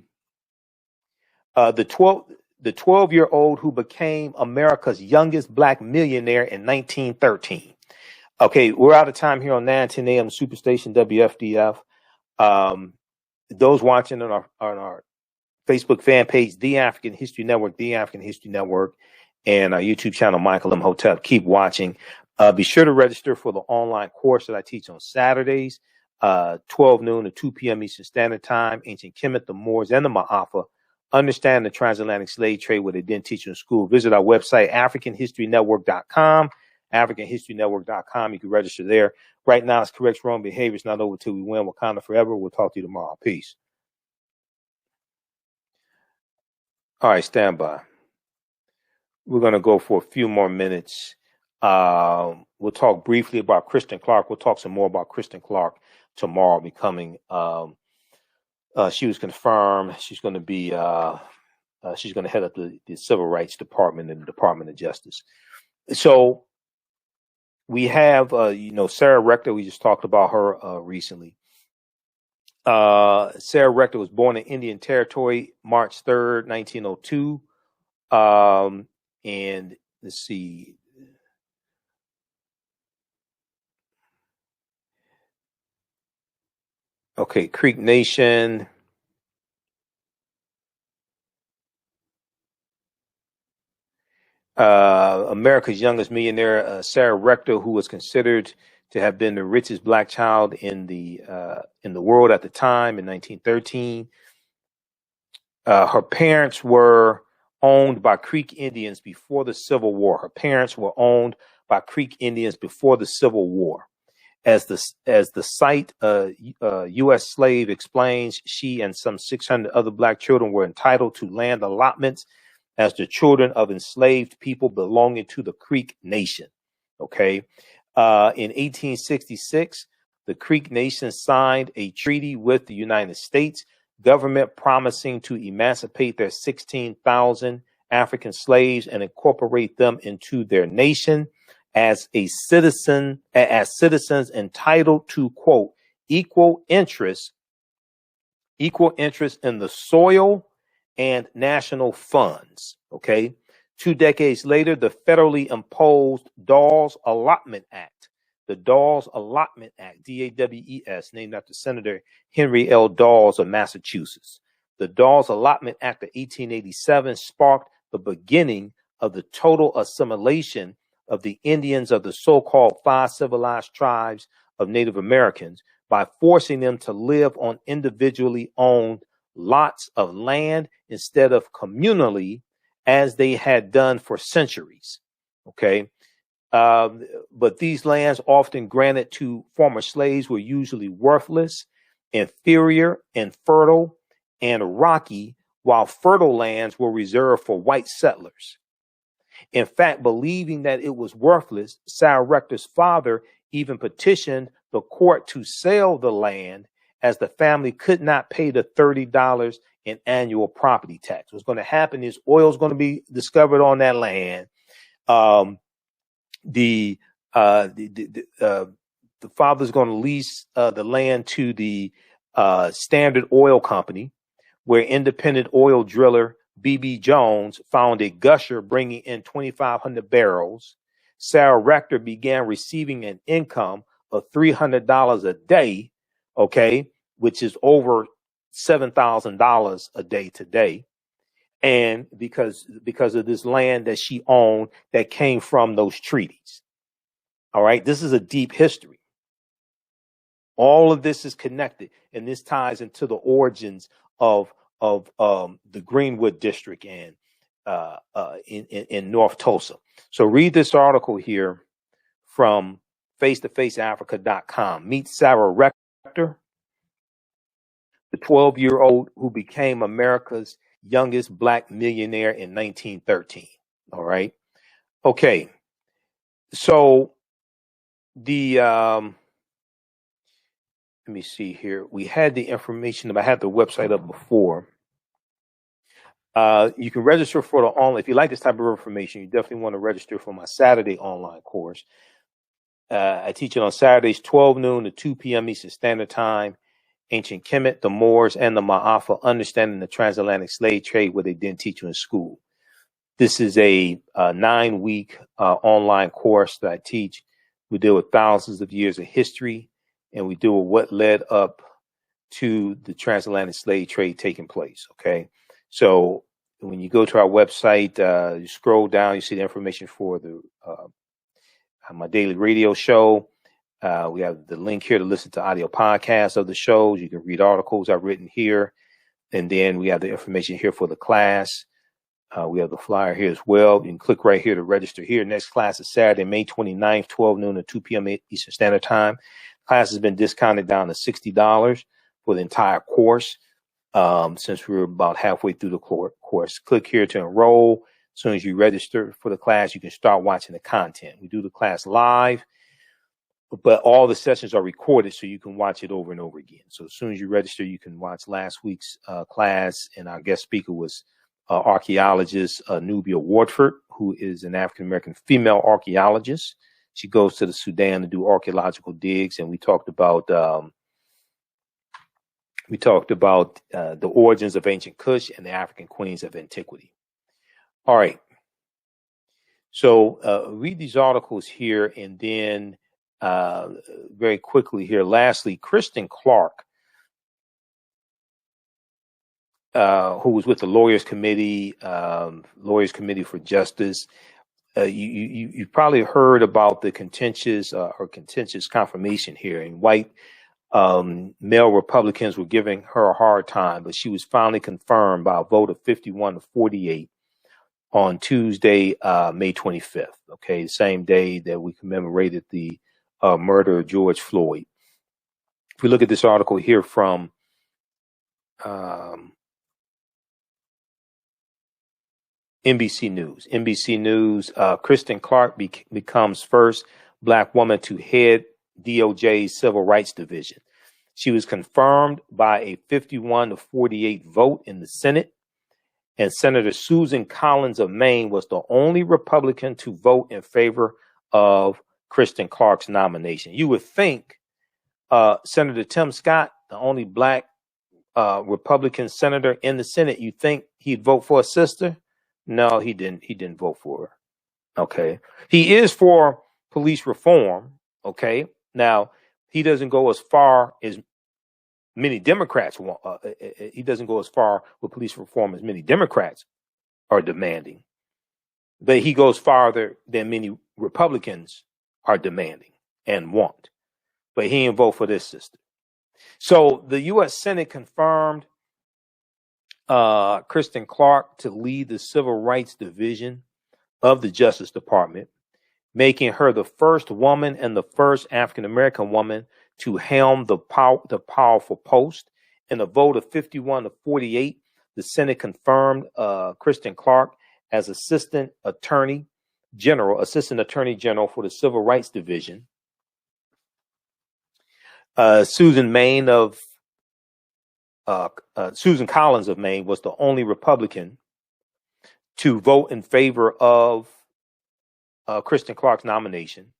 12-year-old who became America's youngest Black millionaire in 1913. Okay, we're out of time here on 910 AM Superstation WFDF. Those watching on our Facebook fan page, The African History Network, The African History Network, and our YouTube channel, Michael Imhotep. Keep watching. Be sure to register for the online course that I teach on Saturdays, 12 noon to 2 p.m. Eastern Standard Time. Ancient Kemet, the Moors, and the Maafa. Understand the transatlantic slave trade, what they didn't teach you in school. Visit our website, AfricanHistoryNetwork.com. AfricanHistoryNetwork.com. You can register there. Right now, it's correct wrong behavior. It's not over till we win. Wakanda forever. We'll talk to you tomorrow. Peace. All right, stand by. We're going to go for a few more minutes. We'll talk briefly about Kristen Clarke. We'll talk some more about Kristen Clarke tomorrow becoming, she was confirmed. She's going to be, she's going to head up the Civil Rights Department and the Department of Justice. So we have, Sarah Rector. We just talked about her recently. Sarah Rector was born in Indian Territory, March 3rd, 1902. And let's see. Okay, Creek Nation. America's youngest millionaire, Sarah Rector, who was considered to have been the richest black child in the world at the time in 1913. Her parents were owned by Creek Indians before the Civil War. Her parents were owned by Creek Indians before the Civil War. As the site U.S. slave explains, she and some 600 other black children were entitled to land allotments as the children of enslaved people belonging to the Creek Nation. Okay. In 1866, the Creek Nation signed a treaty with the United States government promising to emancipate their 16,000 African slaves and incorporate them into their nation as citizens entitled to, quote, equal interest in the soil and national funds. Okay. 2 decades later, the federally imposed Dawes Allotment Act, the Dawes Allotment Act, D-A-W-E-S, named after Senator Henry L. Dawes of Massachusetts. The Dawes Allotment Act of 1887 sparked the beginning of the total assimilation of the Indians of the so-called 5 civilized tribes of Native Americans by forcing them to live on individually owned lots of land instead of communally, as they had done for centuries. Okay. But these lands, often granted to former slaves, were usually worthless, inferior, infertile, and rocky, while fertile lands were reserved for white settlers. In fact, believing that it was worthless, Sarah Rector's father even petitioned the court to sell the land, as the family could not pay the $30 in annual property tax. What's going to happen is oil is going to be discovered on that land. The father's going to lease the land to the Standard Oil Company, where independent oil driller B.B. Jones found a gusher bringing in 2,500 barrels. Sarah Rector began receiving an income of $300 a day, okay, which is over $7,000 a day today. And because of this land that she owned that came from those treaties. All right. This is a deep history. All of this is connected, and this ties into the origins of the Greenwood district and in North Tulsa. So read this article here from face-to-faceafrica.com. Meet Sarah Rector, the 12-year-old who became America's youngest black millionaire in 1913. All right. Okay. So let me see here. We had the information. I had the website up before. You can register for the online. If you like this type of information, you definitely want to register for my Saturday online course. I teach it on Saturdays, 12 noon to 2 p.m. Eastern Standard Time. Ancient Kemet, the Moors, and the Maafa, understanding the transatlantic slave trade, what they didn't teach you in school. This is a 9-week online course that I teach. We deal with thousands of years of history, and we deal with what led up to the transatlantic slave trade taking place. Okay. So when you go to our website, you scroll down, you see the information for the my daily radio show. We have the link here to listen to audio podcasts of the shows. You can read articles I've written here. And then we have the information here for the class. We have the flyer here as well. You can click right here to register here. Next class is Saturday, May 29th, 12 noon to 2 p.m. Eastern Standard Time. Class has been discounted down to $60 for the entire course since we're about halfway through the course. Click here to enroll. As soon as you register for the class, you can start watching the content. We do the class live, but all the sessions are recorded so you can watch it over and over again. So as soon as you register, you can watch last week's class, and our guest speaker was archaeologist Nubia Wardford, who is an African-American female archaeologist. She goes to the Sudan to do archaeological digs, and we talked about the origins of ancient Kush and the African queens of antiquity. All right. So read these articles here, and then very quickly here. Lastly, Kristen Clarke, who was with the Lawyers Committee for Justice. You probably heard about the contentious confirmation here, and white male Republicans were giving her a hard time, but she was finally confirmed by a vote of 51 to 48 on Tuesday, May 25th. Okay, the same day that we commemorated the murder of George Floyd. If we look at this article here from NBC News, Kristen Clarke becomes first Black woman to head DOJ's Civil Rights Division. She was confirmed by a 51 to 48 vote in the Senate, and Senator Susan Collins of Maine was the only Republican to vote in favor of Kristen Clarke's nomination. You would think Senator Tim Scott, the only Black Republican senator in the Senate, you'd think he'd vote for a sister. No, he didn't. He didn't vote for her. Okay. He is for police reform. Okay. Now, he doesn't go as far as many Democrats want. He doesn't go as far with police reform as many Democrats are demanding. But he goes farther than many Republicans are demanding and want. But he didn't vote for this sister. So the U.S. Senate confirmed Kristen Clarke to lead the Civil Rights Division of the Justice Department, making her the first woman and the first African-American woman to helm the powerful post. In a vote of 51 to 48, the Senate confirmed Kristen Clarke as Assistant Attorney General for the Civil Rights Division. Susan Collins of Maine was the only Republican to vote in favor of Kristen Clarke's nomination,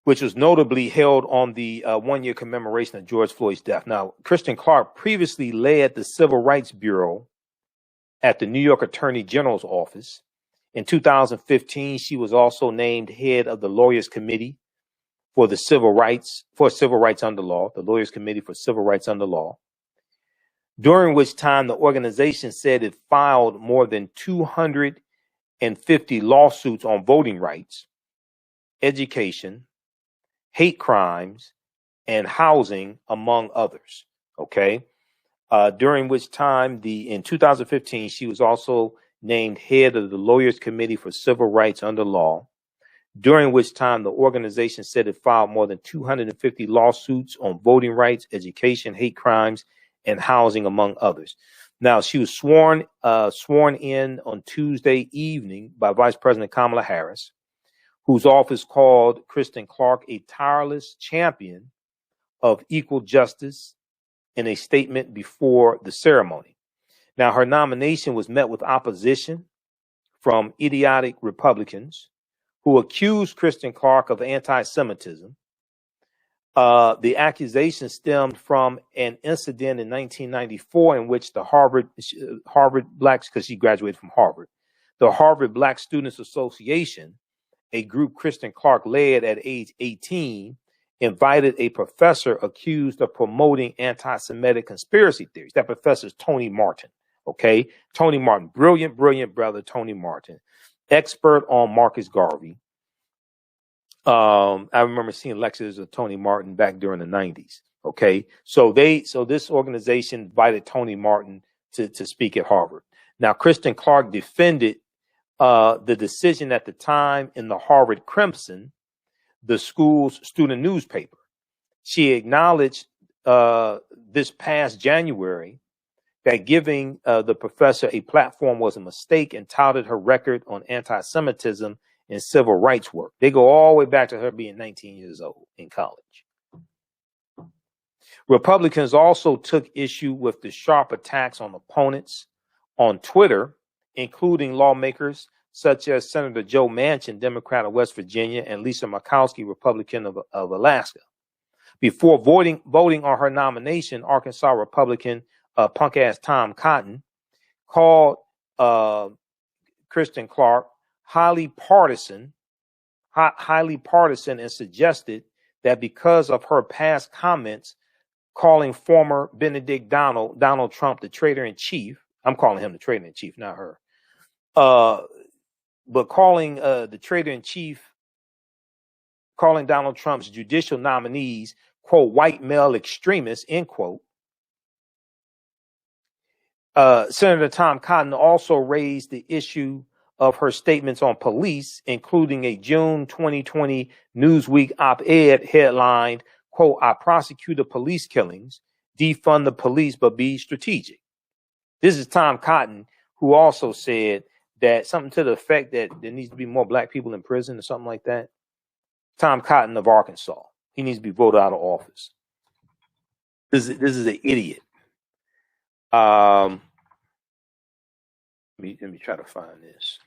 which was notably held on the one-year commemoration of George Floyd's death. Now, Kristen Clarke previously led the Civil Rights Bureau at the New York Attorney General's office. In 2015, she was also named head of the Lawyers Committee for the Civil Rights Under Law, the Lawyers Committee for Civil Rights Under Law, during which time the organization said it filed more than 250 lawsuits on voting rights, education, hate crimes, and housing, among others. Okay. During which time in 2015, she was also named head of the Lawyers Committee for Civil Rights Under Law, during which time the organization said it filed more than 250 lawsuits on voting rights, education, hate crimes, and housing, among others. Now, she was sworn in on Tuesday evening by Vice President Kamala Harris, whose office called Kristen Clarke a tireless champion of equal justice in a statement before the ceremony. Now, her nomination was met with opposition from idiotic Republicans who accused Kristen Clarke of anti-Semitism. The accusation stemmed from an incident in 1994 in which the Harvard Blacks, because she graduated from Harvard, the Harvard Black Students Association, a group Kristen Clarke led at age 18, invited a professor accused of promoting anti-Semitic conspiracy theories. That professor is Tony Martin. Okay, Tony Martin, brilliant brother, Tony Martin, expert on Marcus Garvey. I remember seeing lectures of Tony Martin back during the 90s. Okay, so this organization invited Tony Martin to speak at Harvard. Now, Kristen Clarke defended the decision at the time in the Harvard Crimson, the school's student newspaper. She acknowledged this past January that giving the professor a platform was a mistake and touted her record on anti-Semitism and civil rights work. They go all the way back to her being 19 years old in college. Republicans also took issue with the sharp attacks on opponents on Twitter, including lawmakers such as Senator Joe Manchin, Democrat of West Virginia, and Lisa Murkowski, Republican of Alaska. Before voting on her nomination, Arkansas Republican punk-ass Tom Cotton called Kristen Clarke highly partisan and suggested that because of her past comments calling former Benedict Donald Trump the traitor-in-chief, I'm calling him the traitor-in-chief, not her, but calling the traitor-in-chief, calling Donald Trump's judicial nominees, quote, white male extremists, end quote. Senator Tom Cotton also raised the issue of her statements on police, including a June 2020 Newsweek op-ed headlined, quote, I prosecute police killings, defund the police, but be strategic. This is Tom Cotton, who also said that something to the effect that there needs to be more black people in prison or something like that. Tom Cotton of Arkansas. He needs to be voted out of office. This is an idiot. Let me try to find this.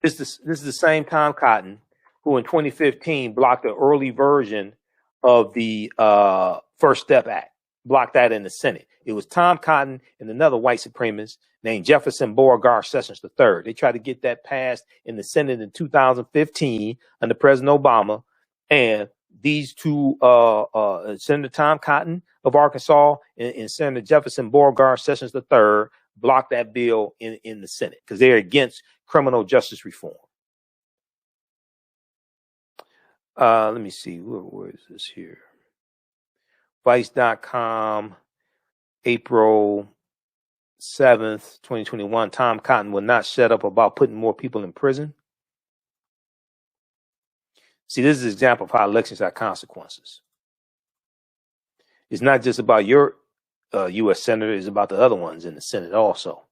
This is the same Tom Cotton who in 2015 blocked the early version of the First Step Act, blocked that in the Senate. It was Tom Cotton and another white supremacist named Jefferson Beauregard Sessions III. They tried to get that passed in the Senate in 2015 under President Obama. And these two, Senator Tom Cotton of Arkansas and Senator Jefferson Beauregard Sessions III, blocked that bill in the Senate because they're against criminal justice reform. Let me see. Where is this here? Vice.com, April 7th, 2021. Tom Cotton will not shut up about putting more people in prison. See, this is an example of how elections have consequences. It's not just about your U.S. senator, it's about the other ones in the Senate also.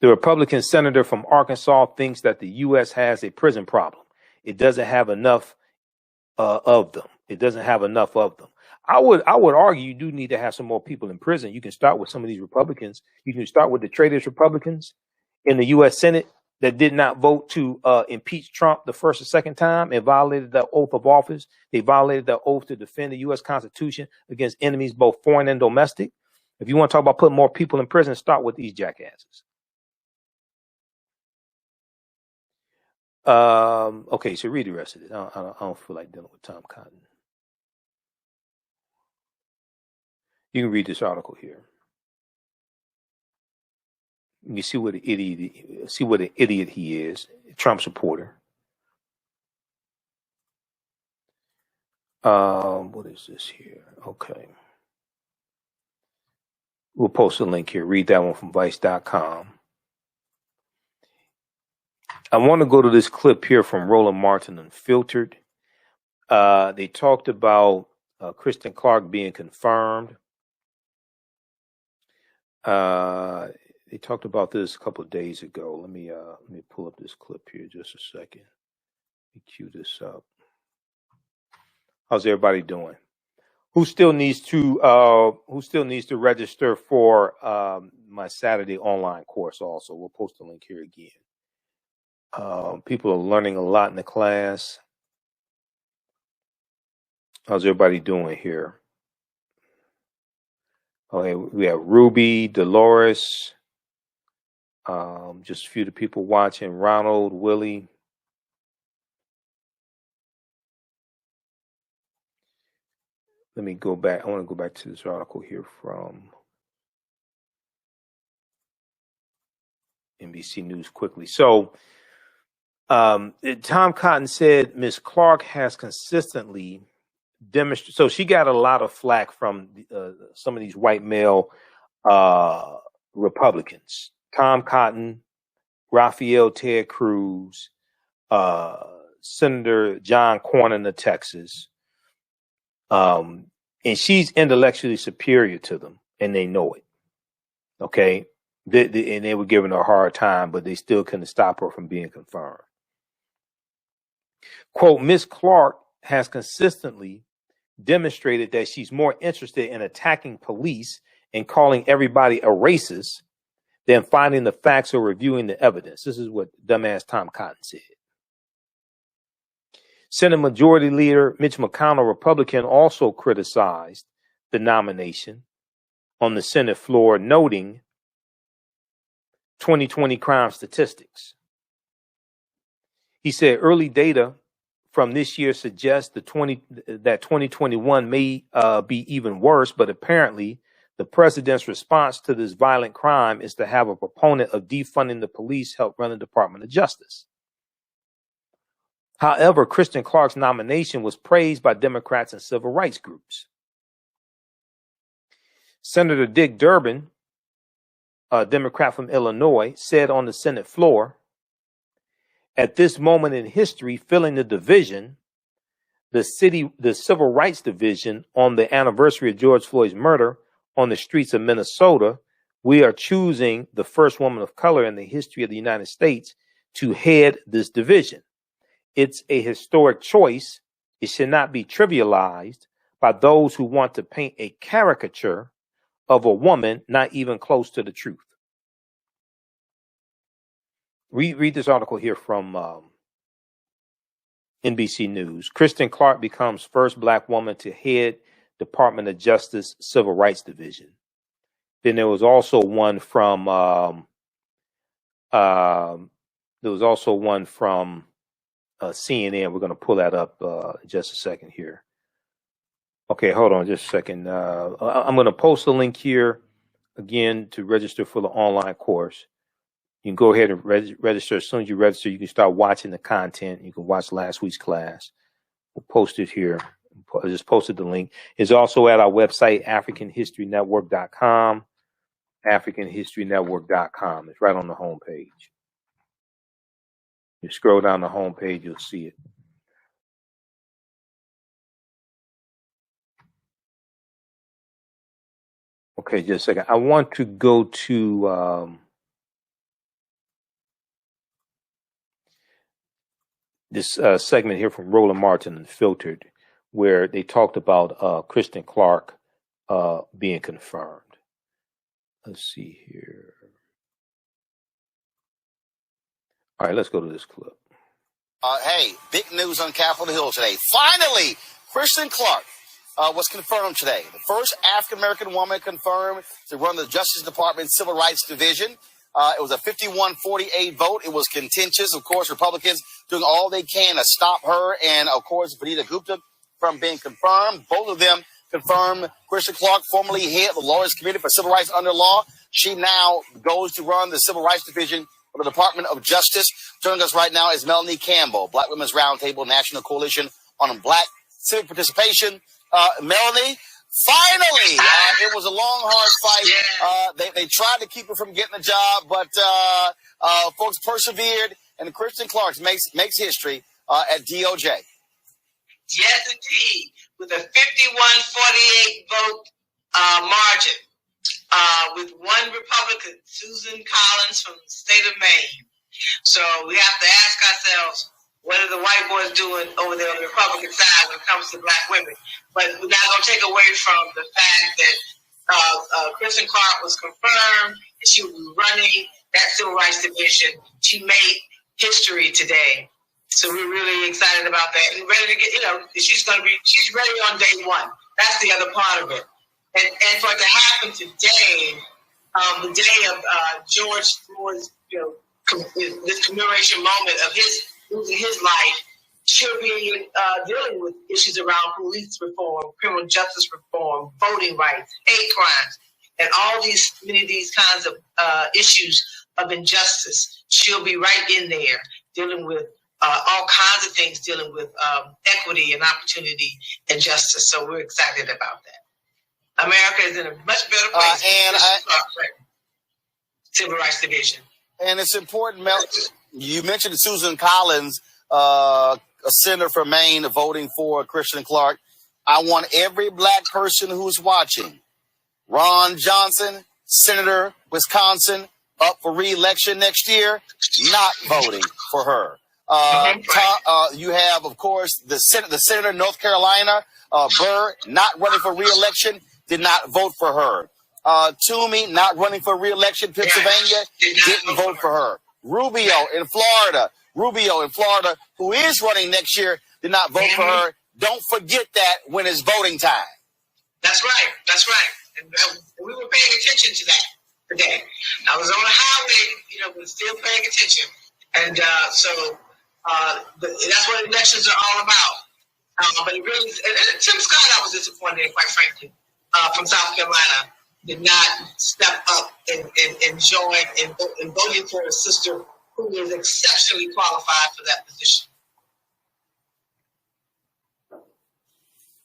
The Republican senator from Arkansas thinks that the U.S. has a prison problem. It doesn't have enough of them. It doesn't have enough of them. I would argue you do need to have some more people in prison. You can start with some of these Republicans. You can start with the traitorous Republicans in the U.S. Senate that did not vote to impeach Trump the first or second time and violated the oath of office. They violated the oath to defend the U.S. Constitution against enemies, both foreign and domestic. If you want to talk about putting more people in prison, start with these jackasses. Okay, so read the rest of it. I don't feel like dealing with Tom Cotton. You can read this article here. You see what an idiot he is, Trump supporter. What is this here? Okay. We'll post a link here. Read that one from Vice.com. I want to go to this clip here from Roland Martin Unfiltered. They talked about Kristen Clarke being confirmed. They talked about this a couple of days ago. Let me pull up this clip here just a second. Let me cue this up. How's everybody doing? Who still needs to register for my Saturday online course also? We'll post a link here again. People are learning a lot in the class. How's everybody doing here? Okay, we have Ruby, Dolores, just a few of the people watching, Ronald, Willie. Let me go back. I want to go back to this article here from NBC News quickly. So, Tom Cotton said Ms. Clarke has consistently demonstrate. So she got a lot of flack from some of these white male Republicans: Tom Cotton, Rafael Ted Cruz, Senator John Cornyn of Texas. And she's intellectually superior to them, and they know it. Okay. And they were giving her a hard time, but they still couldn't stop her from being confirmed. Quote, Ms. Clarke has consistently demonstrated that she's more interested in attacking police and calling everybody a racist than finding the facts or reviewing the evidence. This is what dumbass Tom Cotton said. Senate Majority Leader Mitch McConnell, Republican, also criticized the nomination on the Senate floor, noting 2020 crime statistics. He said early data from this year suggests that 2021 may be even worse, but apparently the president's response to this violent crime is to have a proponent of defunding the police help run the Department of Justice. However, Kristen Clarke's nomination was praised by Democrats and civil rights groups. Senator Dick Durbin, a Democrat from Illinois, said on the Senate floor, at this moment in history, filling the division, the civil rights division on the anniversary of George Floyd's murder on the streets of Minnesota, we are choosing the first woman of color in the history of the United States to head this division. It's a historic choice. It should not be trivialized by those who want to paint a caricature of a woman not even close to the truth. Read this article here from NBC News. Kristen Clarke becomes first Black woman to head Department of Justice Civil Rights Division. Then there was also one from CNN. We're going to pull that up in just a second here. Okay, hold on just a second. I'm going to post a link here again to register for the online course. You can go ahead and register. As soon as you register, you can start watching the content. You can watch last week's class. We'll post it here. I just posted the link. It's also at our website, AfricanHistoryNetwork.com. AfricanHistoryNetwork.com. It's right on the homepage. You scroll down the homepage, you'll see it. Okay, just a second. I want to go to this segment here from Roland Martin and Filtered, where they talked about Kristen Clarke being confirmed. Let's see here. All right, let's go to this clip. Hey, big news on Capitol Hill today. Finally, Kristen Clarke was confirmed today. The first African-American woman confirmed to run the Justice Department Civil Rights Division. It was a 51-48 vote. It was contentious. Of course, Republicans doing all they can to stop her and, of course, Vanita Gupta from being confirmed. Both of them confirmed Kristen Clarke, formerly head of the Lawyers Committee for Civil Rights under law. She now goes to run the Civil Rights Division of the Department of Justice. Joining us right now is Melanie Campbell, Black Women's Roundtable National Coalition on Black Civic Participation. Melanie, finally, it was a long, hard fight. They tried to keep her from getting a job, but folks persevered, and Kristen Clarke makes history at DOJ. Yes, indeed, with a 51-48 vote margin, with one Republican, Susan Collins from the state of Maine. So we have to ask ourselves, what are the white boys doing over there on the Republican side when it comes to Black women? But we're not going to take away from the fact that Kristen Clarke was confirmed and she was running that Civil Rights Division. She made history today. So we're really excited about that and ready to get, she's ready on day one. That's the other part of it. And for it to happen today, the day of George Floyd's, this commemoration moment of losing his life, she'll be dealing with issues around police reform, criminal justice reform, voting rights, hate crimes, and many of these kinds of issues of injustice. She'll be right in there dealing with all kinds of things dealing with equity and opportunity and justice. So we're excited about that. America is in a much better place. Civil Rights Division. And it's important, Mel. You mentioned Susan Collins, a senator from Maine, voting for Kristen Clarke. I want every black person who's watching, Ron Johnson, Senator, Wisconsin, up for re-election next year, not voting for her. You have, of course, the Senator North Carolina, Burr, not running for re-election, did not vote for her. Toomey, not running for re-election, Pennsylvania, didn't vote for her. Rubio in Florida, who is running next year, did not vote for her. Don't forget that when it's voting time. That's right. And we were paying attention to that today. I was on the highway, but still paying attention. And so that's what elections are all about. But it really, and Tim Scott, I was disappointed in, quite frankly, from South Carolina, did not step up and join in voting for a sister who is exceptionally qualified for that position.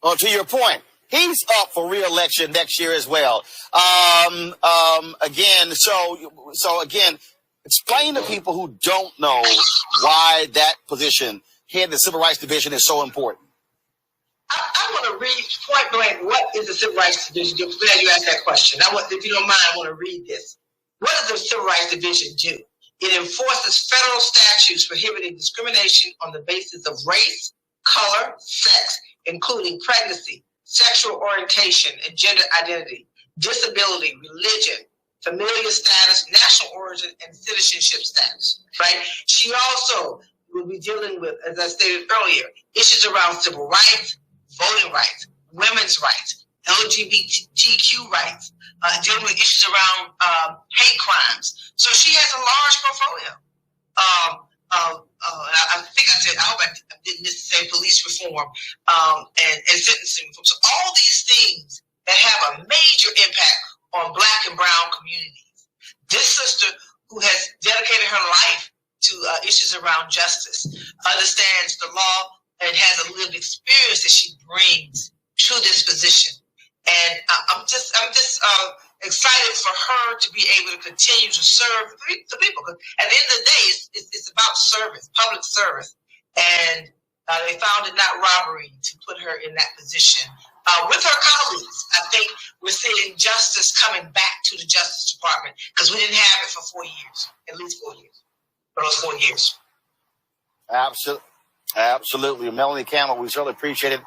Oh, to your point, he's up for re-election next year as well. Again, explain to people who don't know why that position, head of the Civil Rights Division, is so important. I want to read point blank, what is the Civil Rights Division? I'm glad you asked that question. If you don't mind, I want to read this. What does the Civil Rights Division do? It enforces federal statutes prohibiting discrimination on the basis of race, color, sex, including pregnancy, sexual orientation and gender identity, disability, religion, familial status, national origin, and citizenship status, right? She also will be dealing with, as I stated earlier, issues around civil rights, voting rights, women's rights, LGBTQ rights, dealing with issues around hate crimes. So she has a large portfolio. I think I said, I hope I didn't miss to say police reform and sentencing reform. So all these things that have a major impact on Black and brown communities. This sister, who has dedicated her life to issues around justice, understands the law and has a lived experience that she brings to this position. And I'm just excited for her to be able to continue to serve the people. At the end of the day, it's about service, public service. And they found it not robbery to put her in that position. With her colleagues, I think we're seeing justice coming back to the Justice Department because we didn't have it for 4 years, at least 4 years, for those 4 years. Absolutely. Melanie Campbell, we certainly appreciate it.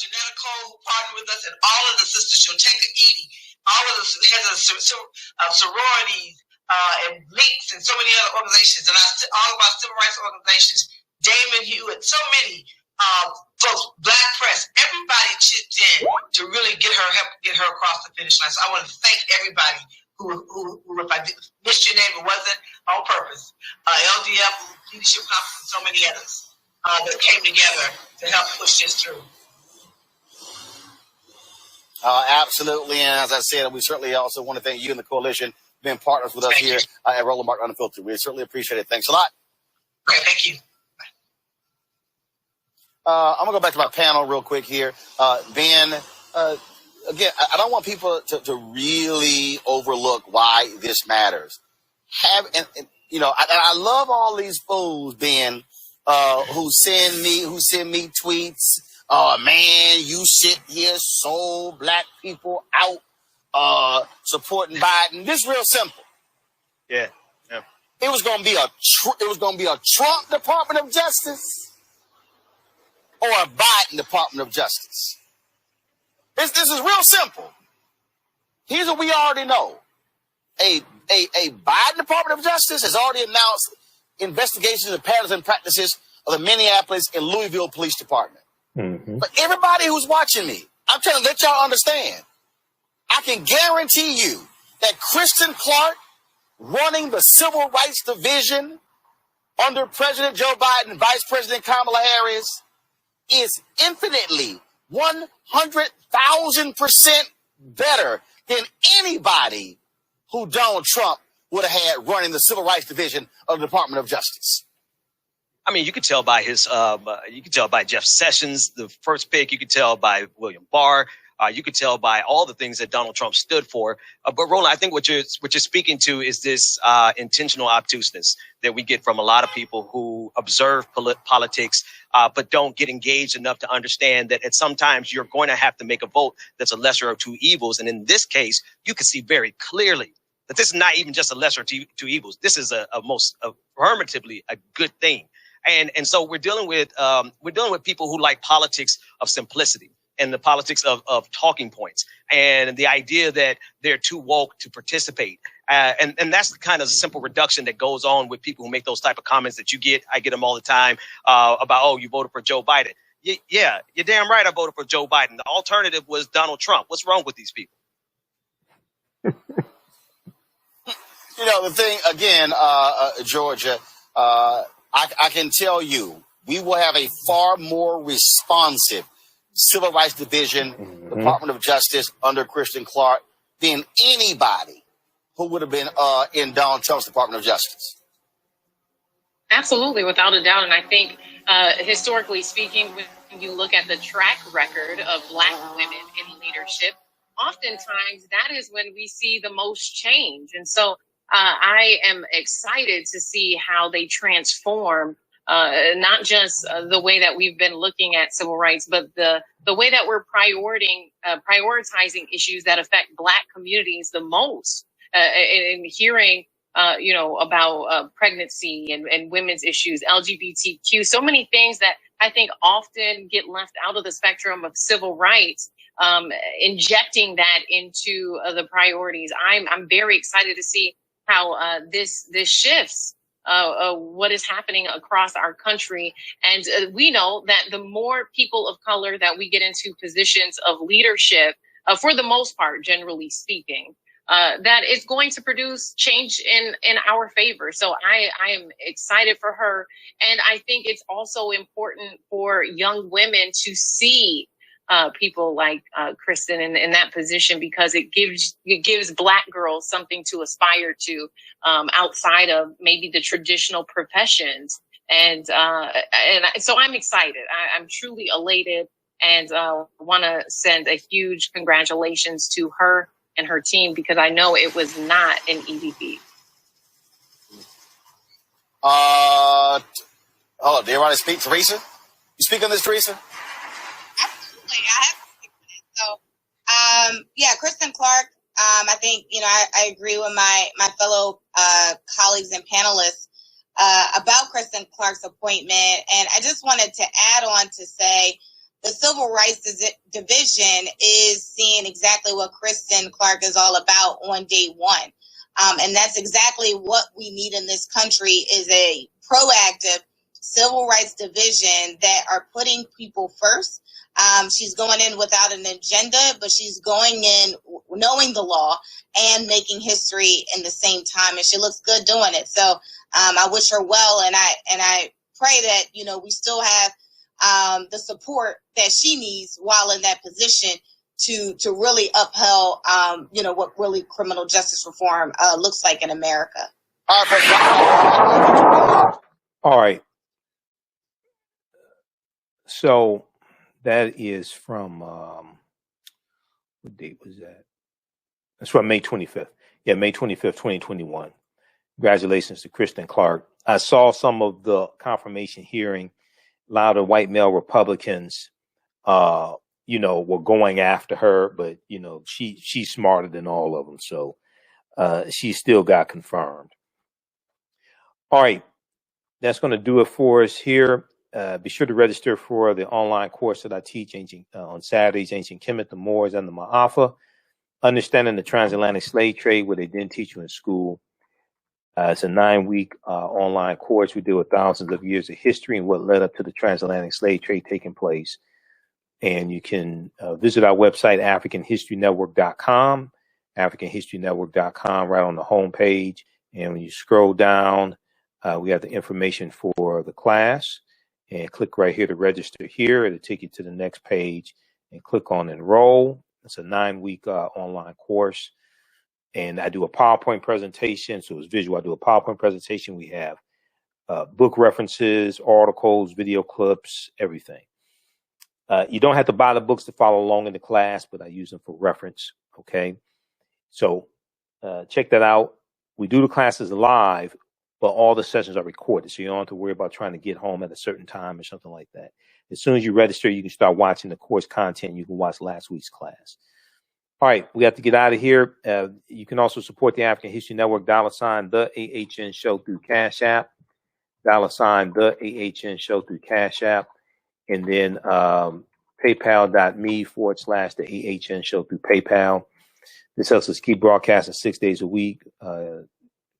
Janetta Cole, who partnered with us, and all of the sisters, Shoteka Edie, all of the heads of sororities and links and so many other organizations, and all of our civil rights organizations, Damon Hewitt, so many folks, Black Press, everybody chipped in to really help get her across the finish line. So I want to thank everybody who if I missed your name, it wasn't on purpose. LDF, Leadership Conference, and so many others that came together to help push this through. Absolutely, and as I said, we certainly also want to thank you and the coalition for being partners with us here at Roland Martin Unfiltered. We certainly appreciate it. Thanks a lot. Okay, thank you. I'm going to go back to my panel real quick here. Ben, again, I don't want people to really overlook why this matters. I love all these fools, Ben, who send me tweets. Oh, man, you sit here, so Black people out supporting Biden. This is real simple. Yeah. It was going to be a Trump Department of Justice or a Biden Department of Justice. This is real simple. Here's what we already know. A Biden Department of Justice has already announced investigations of patterns and practices of the Minneapolis and Louisville Police Department. Mm-hmm. But everybody who's watching me, I'm trying to let y'all understand, I can guarantee you that Kristen Clarke running the Civil Rights Division under President Joe Biden and Vice President Kamala Harris is infinitely 100,000% better than anybody who Donald Trump would have had running the Civil Rights Division of the Department of Justice. I mean, you could tell by you could tell by Jeff Sessions, the first pick. You could tell by William Barr. You could tell by all the things that Donald Trump stood for. But Roland, I think what you're speaking to is this intentional obtuseness that we get from a lot of people who observe politics, but don't get engaged enough to understand that at sometimes you're going to have to make a vote that's a lesser of two evils. And in this case, you can see very clearly that this is not even just a lesser of two evils. This is a most affirmatively a good thing. And so we're dealing with people who like politics of simplicity and the politics of talking points and the idea that they're too woke to participate. And that's the kind of simple reduction that goes on with people who make those type of comments that you get. I get them all the time about, oh, you voted for Joe Biden. Yeah, you're damn right. I voted for Joe Biden. The alternative was Donald Trump. What's wrong with these people? You know, the thing, again, Georgia, I can tell you, we will have a far more responsive Civil Rights Division, Department of Justice under Kristen Clarke than anybody who would have been in Donald Trump's Department of Justice. Absolutely, without a doubt. And I think historically speaking, when you look at the track record of Black women in leadership, oftentimes that is when we see the most change. And so I am excited to see how they transform not just the way that we've been looking at civil rights, but the way that we're prioritizing issues that affect Black communities the most. And hearing, about pregnancy and women's issues, LGBTQ, so many things that I think often get left out of the spectrum of civil rights. Injecting that into the priorities, I'm very excited to see how this shifts what is happening across our country. And we know that the more people of color that we get into positions of leadership, for the most part, generally speaking, that is going to produce change in our favor. So I am excited for her. And I think it's also important for young women to see people like Kristen in that position, because it gives Black girls something to aspire to outside of maybe the traditional professions. And so I'm excited. I'm truly elated, and want to send a huge congratulations to her and her team, because I know it was not an easy feat. Hold on, do you want to speak, Teresa? You speak on this, Teresa? I have to speak on it. So, Kristen Clarke, I think, I agree with my fellow colleagues and panelists about Kristen Clarke's appointment. And I just wanted to add on to say the Civil Rights Division is seeing exactly what Kristen Clarke is all about on day one. And that's exactly what we need in this country, is a proactive Civil Rights Division that are putting people first. She's going in without an agenda, but she's going in knowing the law and making history in the same time. And she looks good doing it. So I wish her well. And I pray that, we still have the support that she needs while in that position to really uphold, what really criminal justice reform looks like in America. All right. So that is from, what date was that? That's from May 25th. Yeah, May 25th, 2021. Congratulations to Kristen Clarke. I saw some of the confirmation hearing. A lot of white male Republicans, were going after her, but, she's smarter than all of them. So she still got confirmed. All right. That's going to do it for us here. Be sure to register for the online course that I teach on Saturdays, Ancient Kemet, the Moors, and the Maafa. Understanding the transatlantic slave trade, what they didn't teach you in school. It's a 9-week online course. We deal with thousands of years of history and what led up to the transatlantic slave trade taking place. And you can visit our website, AfricanHistoryNetwork.com, AfricanHistoryNetwork.com, right on the home page. And when you scroll down, we have the information for the class. And click right here to register here. It'll take you to the next page. and click on enroll. It's a 9-week online course. And I do a PowerPoint presentation. So it's visual. I do a PowerPoint presentation. We have book references, articles, video clips, everything. You don't have to buy the books to follow along in the class, but I use them for reference. Okay. So check that out. We do the classes live, but all the sessions are recorded. So you don't have to worry about trying to get home at a certain time or something like that. As soon as you register, you can start watching the course content. You can watch last week's class. All right, we have to get out of here. You can also support the African History Network, $ the AHN Show through Cash App, $ the AHN Show through Cash App, and then paypal.me / the AHN Show through PayPal. This helps us keep broadcasting 6 days a week,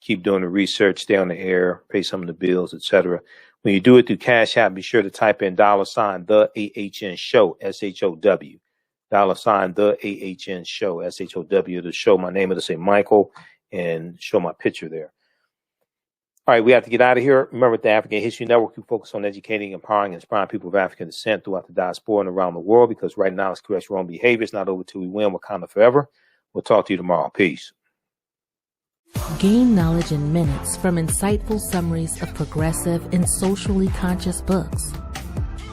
keep doing the research, stay on the air, pay some of the bills, etc. When you do it through Cash App, be sure to type in $ the AHN Show, SHOW. $ the AHN Show, SHOW, to show my name. It'll say Michael and show my picture there. All right, we have to get out of here. Remember, at the African History Network, we focus on educating, empowering, and inspiring people of African descent throughout the diaspora and around the world, because right now it's correct wrong behavior. It's not over till we win. Wakanda forever. We'll talk to you tomorrow. Peace. Gain knowledge in minutes from insightful summaries of progressive and socially conscious books.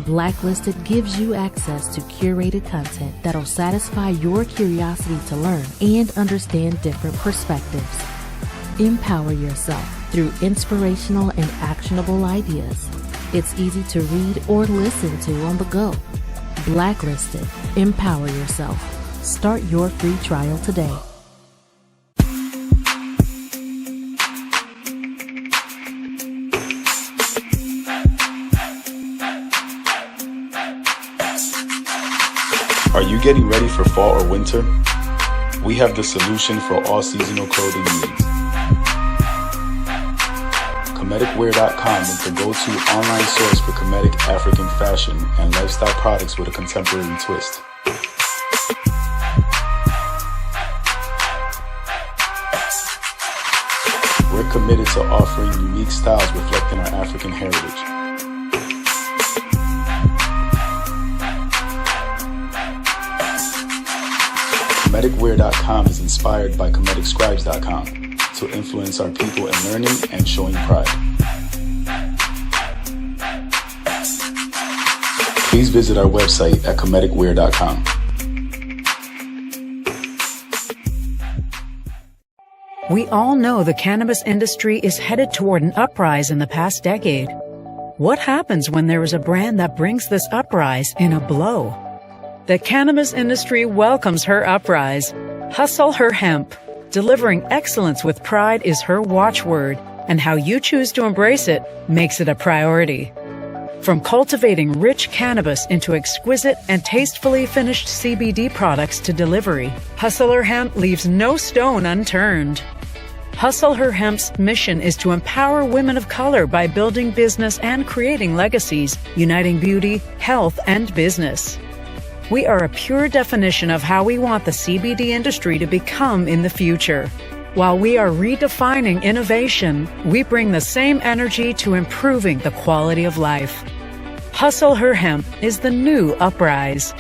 Blacklisted gives you access to curated content that'll satisfy your curiosity to learn and understand different perspectives. Empower yourself through inspirational and actionable ideas. It's easy to read or listen to on the go. Blacklisted. Empower yourself. Start your free trial today. Are you getting ready for fall or winter? We have the solution for all seasonal clothing needs. Kemeticwear.com is the go-to online source for Kemetic African fashion and lifestyle products with a contemporary twist. We're committed to offering unique styles reflecting our African heritage. Kemeticwear.com is inspired by KemeticScribes.com to influence our people in learning and showing pride. Please visit our website at Kemeticwear.com. We all know the cannabis industry is headed toward an uprise in the past decade. What happens when there is a brand that brings this uprise in a blow? The cannabis industry welcomes her uprise. Hustle her hemp. Delivering excellence with pride is her watchword, and how you choose to embrace it makes it a priority. From cultivating rich cannabis into exquisite and tastefully finished CBD products to delivery, Hustle Her Hemp leaves no stone unturned. Hustle Her Hemp's mission is to empower women of color by building business and creating legacies, uniting beauty, health, and business. We are a pure definition of how we want the CBD industry to become in the future. While we are redefining innovation, we bring the same energy to improving the quality of life. Hustle Her Hemp is the new uprise.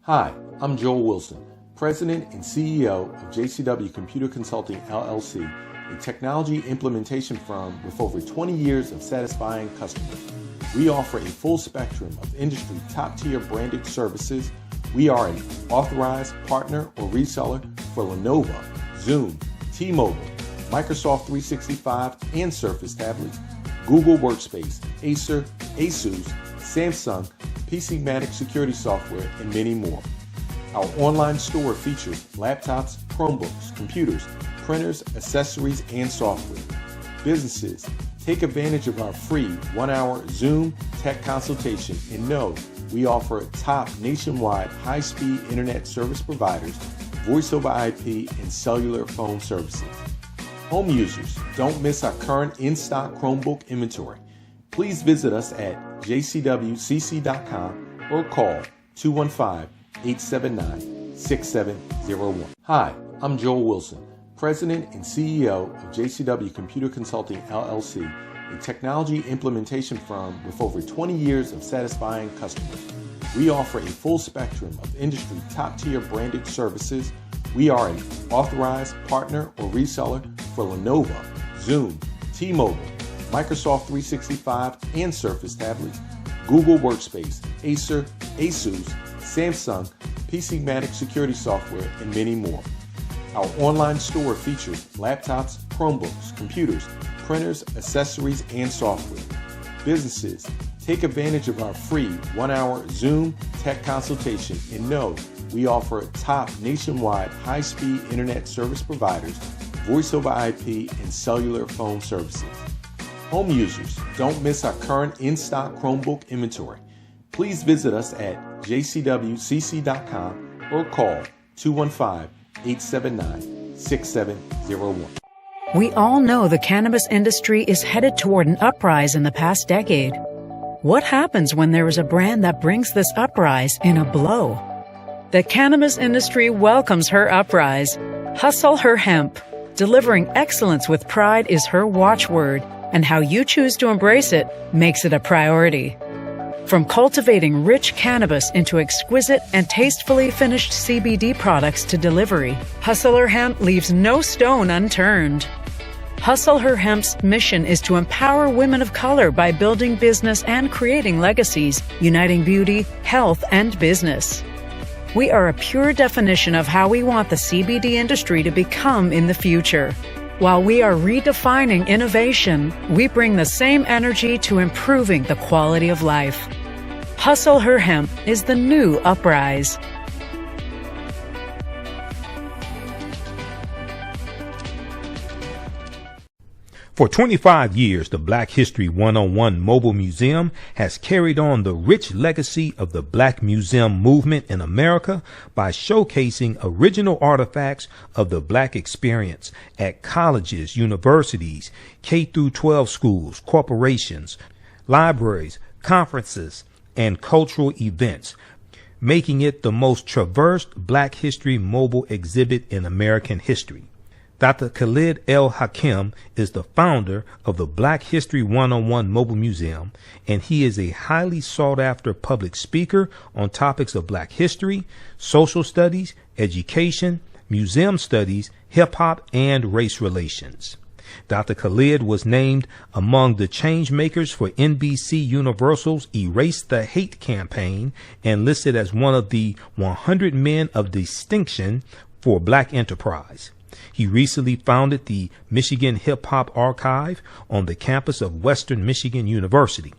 Hi, I'm Joel Wilson, President and CEO of JCW Computer Consulting, LLC, a technology implementation firm with over 20 years of satisfying customers. We offer a full spectrum of industry top-tier branded services. We are an authorized partner or reseller for Lenovo, Zoom, T-Mobile, Microsoft 365 and Surface tablets, Google Workspace, Acer, Asus, Samsung, PCmatic security software, and many more. Our online store features laptops, Chromebooks, computers, printers, accessories, and software. Businesses, take advantage of our free 1-hour Zoom tech consultation and know we offer top nationwide high-speed internet service providers, voice over IP, and cellular phone services. Home users, don't miss our current in-stock Chromebook inventory. Please visit us at jcwcc.com or call 215-879-6701. Hi, I'm Joel Wilson, President and CEO of JCW Computer Consulting, LLC, a a technology implementation firm with over 20 years of satisfying customers. We offer a full spectrum of industry top-tier branded services. We are an authorized partner or reseller for Lenovo, Zoom, T-Mobile, Microsoft 365 and Surface tablets, Google Workspace, Acer, Asus, Samsung, PCmatic security software, and many more. Our online store features laptops, Chromebooks, computers, printers, accessories, and software. Businesses, take advantage of our free 1-hour Zoom tech consultation and know we offer top nationwide high-speed internet service providers, voice over IP, and cellular phone services. Home users, don't miss our current in-stock Chromebook inventory. Please visit us at jcwcc.com or call 215-879-6701. We all know the cannabis industry is headed toward an uprise in the past decade. What happens when there is a brand that brings this uprise in a blow? The cannabis industry welcomes her uprise. Hustle her hemp. Delivering excellence with pride is her watchword, and how you choose to embrace it makes it a priority. From cultivating rich cannabis into exquisite and tastefully finished CBD products to delivery, Hustle Her Hemp leaves no stone unturned. Hustle Her Hemp's mission is to empower women of color by building business and creating legacies, uniting beauty, health, and business. We are a pure definition of how we want the CBD industry to become in the future. While we are redefining innovation, we bring the same energy to improving the quality of life. Hustle Her Hemp is the new uprise. For 25 years, the Black History 101 Mobile Museum has carried on the rich legacy of the Black Museum movement in America by showcasing original artifacts of the Black experience at colleges, universities, K-12 schools, corporations, libraries, conferences, and cultural events, making it the most traversed Black History mobile exhibit in American history. Dr. Khalid El Hakim is the founder of the Black History 101 Mobile Museum, and he is a highly sought-after public speaker on topics of Black history, social studies, education, museum studies, hip-hop, and race relations. Dr. Khalid was named among the change makers for NBC Universal's Erase the Hate campaign and listed as one of the 100 men of distinction for Black enterprise. He recently founded the Michigan Hip Hop Archive on the campus of Western Michigan University.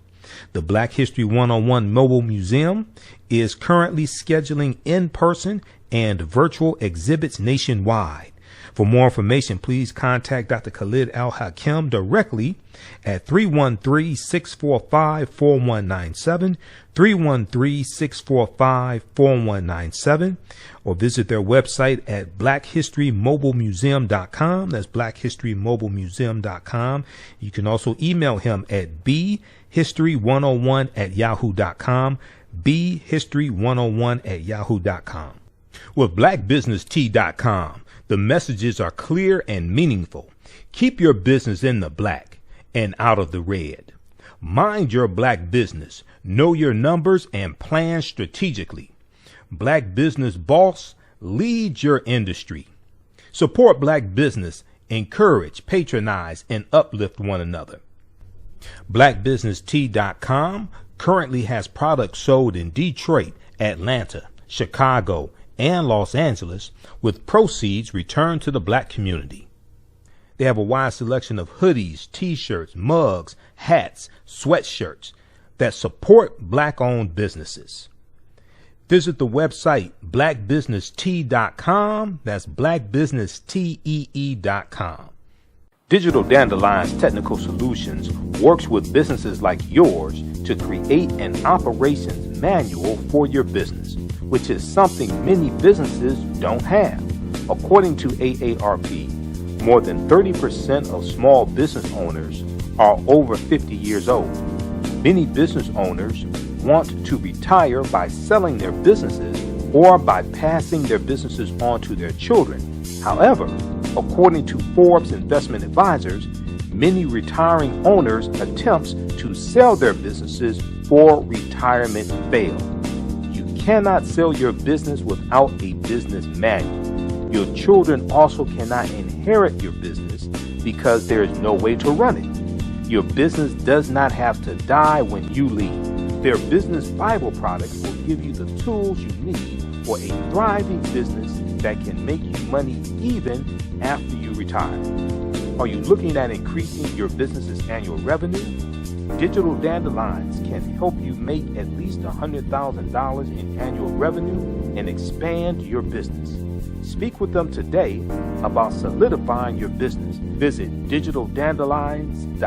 The Black History 101 Mobile Museum is currently scheduling in-person and virtual exhibits nationwide. For more information, please contact Dr. Khalid Al Hakim directly at 313-645-4197, 313-645-4197, or visit their website at blackhistorymobilemuseum.com. That's blackhistorymobilemuseum.com. You can also email him at bhistory101@yahoo.com, bhistory101@yahoo.com. With blackbusinesstee.com, the messages are clear and meaningful. Keep your business in the black and out of the red. Mind your black business. Know your numbers and plan strategically. Black Business Boss, lead your industry. Support black business. Encourage, patronize, and uplift one another. BlackBusinessTea.com currently has products sold in Detroit, Atlanta, Chicago, and Los Angeles, with proceeds returned to the Black community. They have a wide selection of hoodies, t-shirts, mugs, hats, sweatshirts that support Black-owned businesses. Visit the website blackbusinesstee.com. That's blackbusinesstee.com. Digital Dandelion's Technical Solutions works with businesses like yours to create an operations manual for your business, which is something many businesses don't have. According to AARP, more than 30% of small business owners are over 50 years old. Many business owners want to retire by selling their businesses or by passing their businesses on to their children. However, according to Forbes Investment Advisors, Many retiring owners' attempts to sell their businesses for retirement fail. You cannot sell your business without a business manual. Your children also cannot inherit your business because there is no way to run it. Your business does not have to die when you leave. Their business Bible products will give you the tools you need for a thriving business that can make you money even after you retire. Are you looking at increasing your business's annual revenue? Digital Dandelions can help you make at least $100,000 in annual revenue and expand your business. Speak with them today about solidifying your business. Visit digitaldandelions.com.